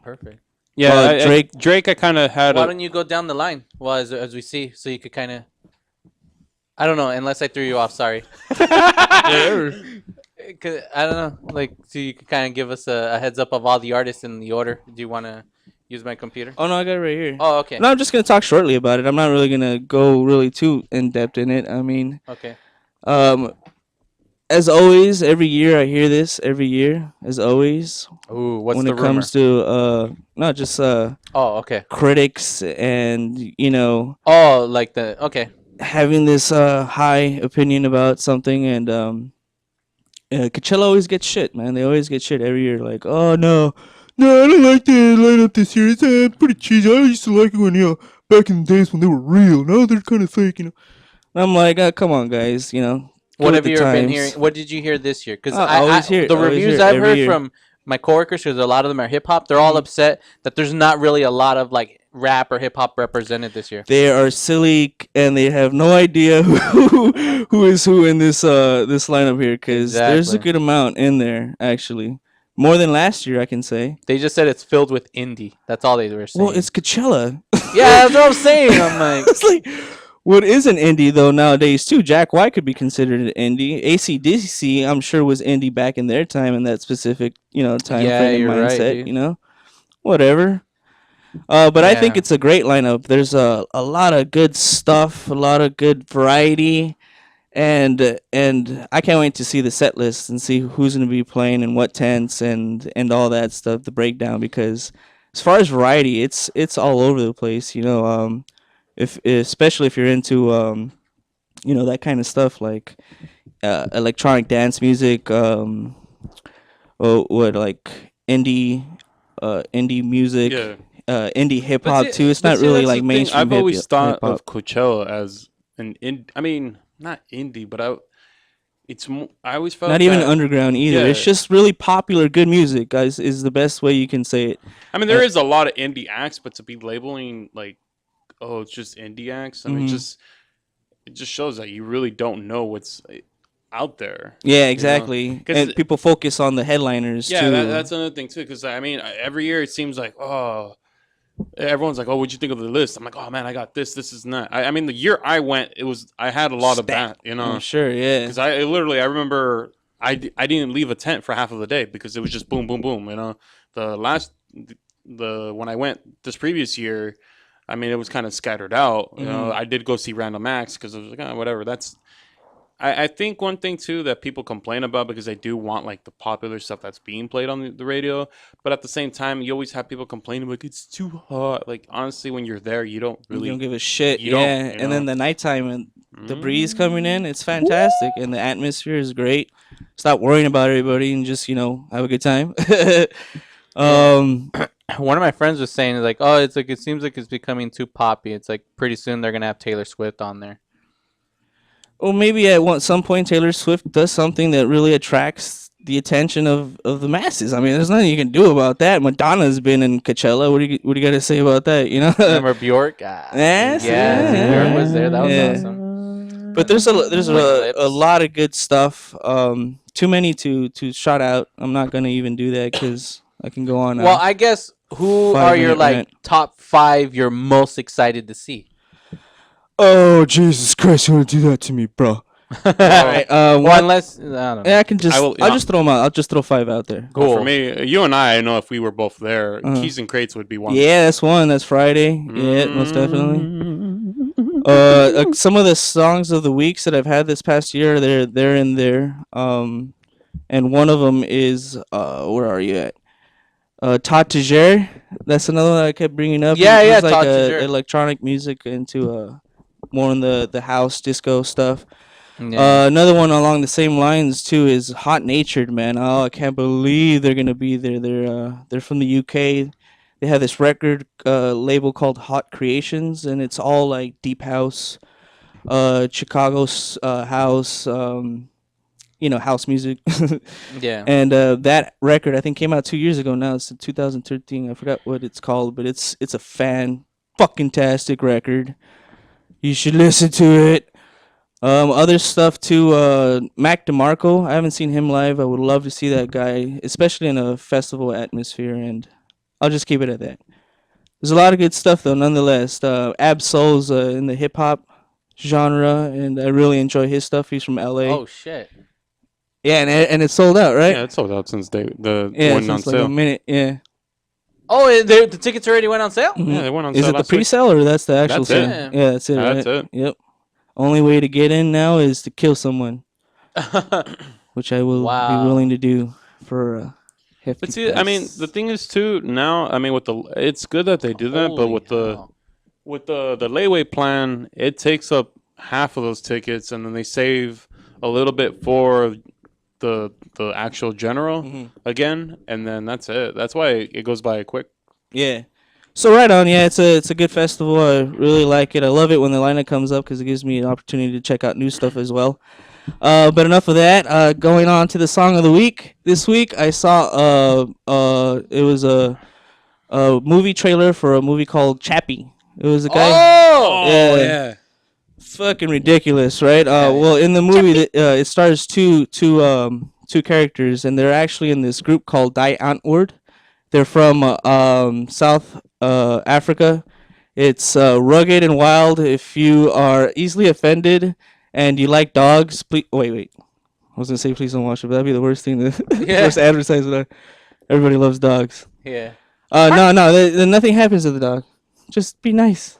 perfect. Yeah, Drake. Drake, I kind of had. Why don't you go down the line? Well, as we see, so you could kind of. I don't know, unless I threw you off. Sorry. 'Cause I don't know, like, so you could kind of give us a heads up of all the artists in the order. Do you want to use my computer? Oh no, I got it right here. Oh, okay. No, I'm just gonna talk shortly about it. I'm not really gonna go really too in depth in it. I mean, Okay. As always, every year I hear this. Every year, as always. Ooh, what's when the it comes to not just Oh, okay. critics and Oh, like the okay. having this high opinion about something, and Coachella always gets shit, man. They always get shit every year. Like, oh no, I don't like the lineup this year. It's pretty cheesy. I used to like it when back in the days when they were real. Now they're kind of fake, And I'm like, come on, guys, What go have with you the ever been times. hearing? What did you hear this year? Because I always hear it. the I always reviews hear it I've every heard year. from my coworkers, because a lot of them are hip hop. They're all upset that there's not really a lot of like rap or hip hop represented this year. They are silly and they have no idea who is who in this lineup here, because there's a Exactly. good amount in there actually, more than last year I can say. They just said it's filled with indie. That's all they were saying. Well, it's Coachella. Yeah, that's what I'm saying. I'm like, It's like, what is an indie though nowadays too? Jack White could be considered an indie. AC/DC, I'm sure, was indie back in their time in that specific time Yeah, frame and you're right, mindset. dude. Whatever. But I think Yeah. it's a great lineup. There's a lot of good stuff, a lot of good variety, and I can't wait to see the set list and see who's going to be playing and what tents and all that stuff, the breakdown, because as far as variety, it's all over the place. If especially if you're into that kind of stuff like electronic dance music, like indie music, Yeah. Indie hip But hop see- too. It's but not see, really that's like the thing. mainstream. I've always thought hip-hop. of Coachella as I mean, not indie, but I always felt Not even that- underground either. Yeah. It's just really popular, good music, guys. Is the best way you can say it. I mean, there is a lot of indie acts, but to be labeling like, oh, it's just indie acts. I mean, Mhm. it just shows that you really don't know what's out there. Yeah, exactly. 'Cause And people focus on the headliners Yeah, too. that's another thing too. Because I mean, every year it seems like, oh, everyone's like, oh, what'd you think of the list? I'm like, oh man, I got this. This is not. I mean, the year I went, I had a lot of that. I'm sure, yeah. Because I remember I didn't leave a tent for half of the day because it was just boom, boom, boom. When I went this previous year, I mean, it was kind of scattered out. Mhm. I did go see Random Acts because I was like, oh, whatever. I think one thing too that people complain about, because they do want like the popular stuff that's being played on the radio, but at the same time you always have people complaining like it's too hot. Like honestly, when you're there, you don't really You don't give a shit. You don't, Yeah, you and then know? the nighttime and the breeze coming in, it's fantastic, and the atmosphere is great. Stop worrying about everybody and just have a good time. One of my friends was saying like, oh, it's like it seems like it's becoming too poppy. It's like pretty soon they're gonna have Taylor Swift on there. Or maybe at some point Taylor Swift does something that really attracts the attention of the masses. I mean, there's nothing you can do about that. Madonna's been in Coachella. What do you got to say about that? Remember Bjork? Yes, Bjork was there. That was awesome. But there's a lot of good stuff. Too many to shout out. I'm not gonna even do that because I can go on. Well, I guess who are your like top 5 you're most excited to see? Oh Jesus Christ! You want to do that to me, bro? All right. Well, unless I don't know. Yeah, I can just. I'll just throw them out. I'll just throw 5 out there. Cool. For me, you and I know if we were both there, Keys and Crates would be one. Yeah, that's one. That's Friday. Yeah, most definitely. Some of the songs of the weeks that I've had this past year, they're in there. And one of them is where are you at? Todd Tajer. That's another one that I kept bringing up. Yeah, It's like Todd Tajer. electronic music into more in the house disco stuff. Yeah. Another one along the same lines too is Hot Natured, man. Oh, I can't believe they're gonna be there. They're from the UK. They have this record label called Hot Creations, and it's all like deep house, Chicago's house, house music. Yeah. And that record I think came out 2 years ago now. It's in 2013. I forgot what it's called, but it's a fucking tastic record. You should listen to it. Other stuff too. Mac DeMarco. I haven't seen him live. I would love to see that guy, especially in a festival atmosphere. And I'll just keep it at that. There's a lot of good stuff though, nonetheless. Ab Soul's in the hip hop genre, and I really enjoy his stuff. He's from LA. Oh shit. Yeah, and it's sold out, right? Yeah, it's sold out since the one on since like sale. a minute. Yeah. Oh, the tickets already went on sale? Yeah, they went on Is sale it the last week. pre-sale or that's the actual That's sale? it. Yeah, that's it. That's right? it. Yep. Only way to get in now is to kill someone, which I will be willing to do for a hefty But see, I mean, price. the thing is too now. I mean, it's good that they do that, but with the layaway plan, it takes up half of those tickets, and then they save a little bit for the actual general again, and then that's it. That's why it goes by quick. Yeah. So right on, yeah, it's a good festival. I really like it. I love it when the lineup comes up because it gives me an opportunity to check out new stuff as well. But enough of that. Going on to the song of the week. This week I saw it was a movie trailer for a movie called Chappie. It was a guy. Oh yeah. Fucking ridiculous, right? Well, in the movie, it stars two characters, and they're actually in this group called Die Antwoord. They're from South Africa. It's rugged and wild. If you are easily offended and you like dogs, please wait. I was gonna say please don't watch it, but that'd be the worst thing. Worst advertisement. Everybody loves dogs. Yeah. No, nothing happens to the dog. Just be nice.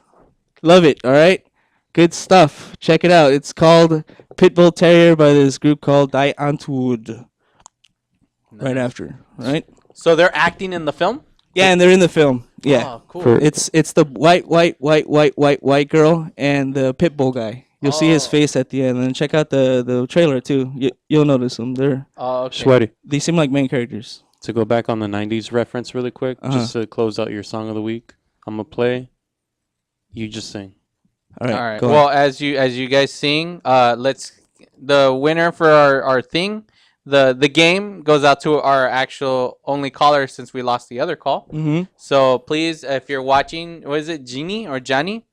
Love it. All right. Good stuff. Check it out. It's called Pitbull Terrier by this group called Die Antwoord. Right after, right? So they're acting in the film? Yeah, and they're in the film. Yeah. Oh, cool. It's the white girl and the Pitbull guy. You'll see his face at the end, and check out the trailer too. You'll notice them. They're Sweaty. They seem like main characters. To go back on the '90s reference really quick, just to close out your song of the week, I'm gonna play. You just sing. All right. All right. go Well, on. as you guys sing, the winner for our thing, the game goes out to our actual only caller since we lost the other call. Mhm. So please, if you're watching, what is it, Jeannie or Johnny?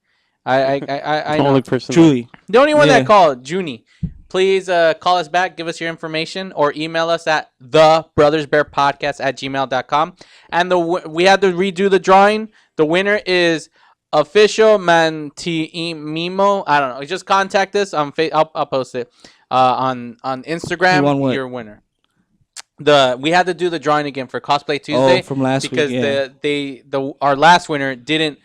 I know. Only person. Julie. The only one Yeah. that called, Junie. Please call us back, give us your information, or email us at thebrothersbearpodcast@gmail.com. And we had to redo the drawing. The winner is Official Mantimimo. I don't know. Just contact us on I'll post it on Instagram. You won what? You're a winner. We had to do the drawing again for Cosplay Tuesday. from last week, because yeah. our last winner didn't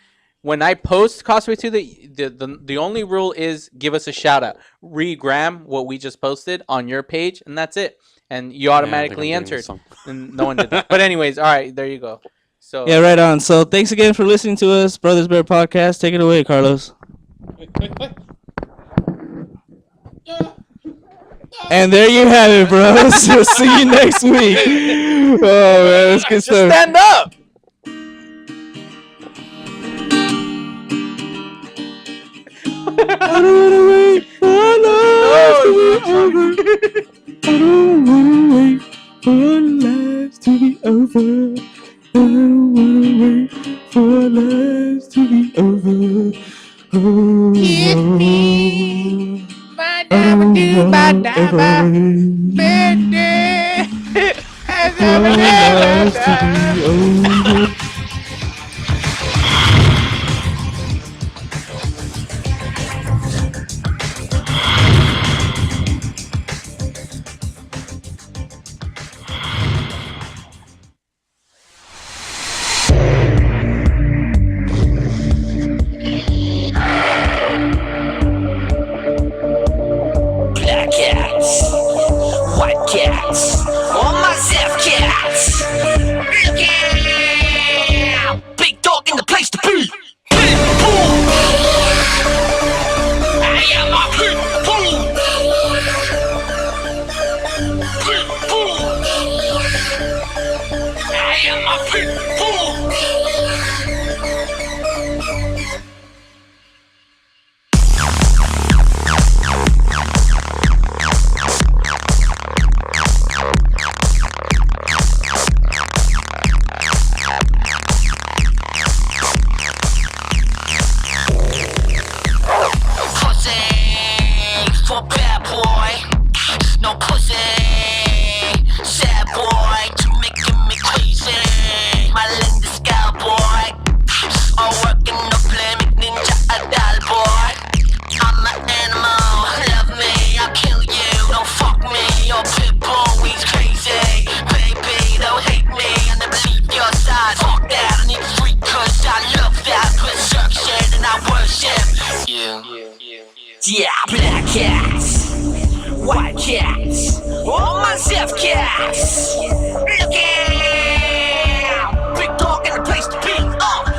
when I post Causeway 2, the only rule is give us a shout out. Regram what we just posted on your page, and that's it. And you automatically entered. And no one did that. But anyways, all right, there you go. So yeah, right on. So thanks again for listening to us, Brothers Bear Podcast. Take it away, Carlos. And there you have it, bros. See you next week. Oh man, that's good stuff. Stand up. I don't wanna wait for life to be over. I don't wanna wait for lives to be over. I don't wanna wait for lives to be over. Oh, Kiss me. Ba-da-ba-doo, ba-da-ba. Lives to be over. Black cats, white cats, all myself cats. Look out! Big dog in the place to be. Pitbull. I am a pitbull. Pitbull. I am a pitbull. For bad boy, no pussy. Sad boy, you making me crazy. My latest cowboy, all working no play, make ninja a doll boy. I'm an animal, love me, I'll kill you. Don't fuck me, your pitbull, he's crazy. Baby, don't hate me, I never leave your side. Fuck that, I need free cause I love that. Berserk shit and I worship you. Yeah, black cats, white cats, all myself cats. Look out! Big dog in the place to be.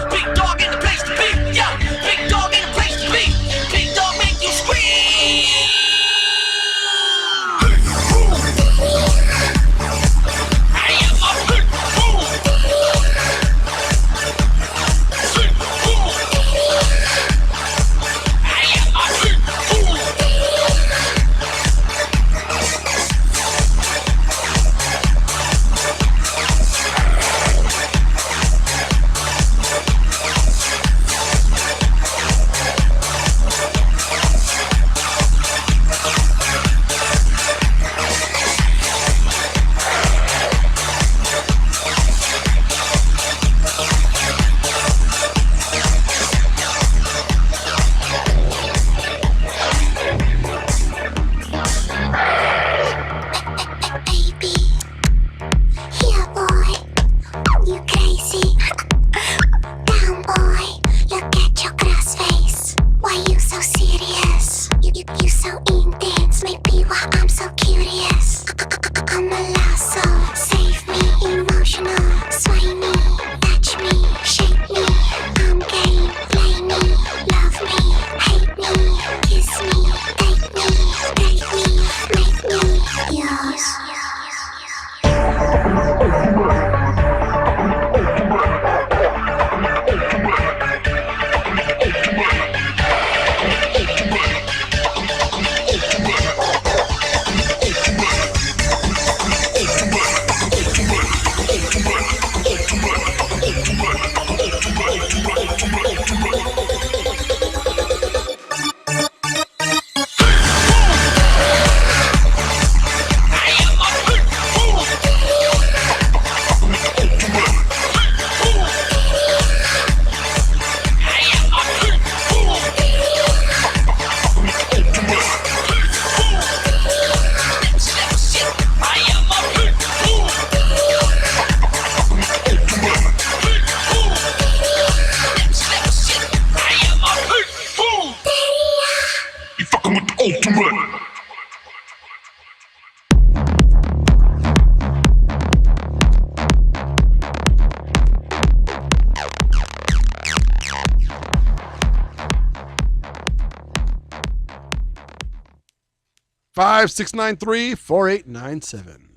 Big dog in the place to be. Yeah, big dog in the place to be. Big dog make you scream. I am a big fool. Big fool. I am a big fool. 855-693-4897.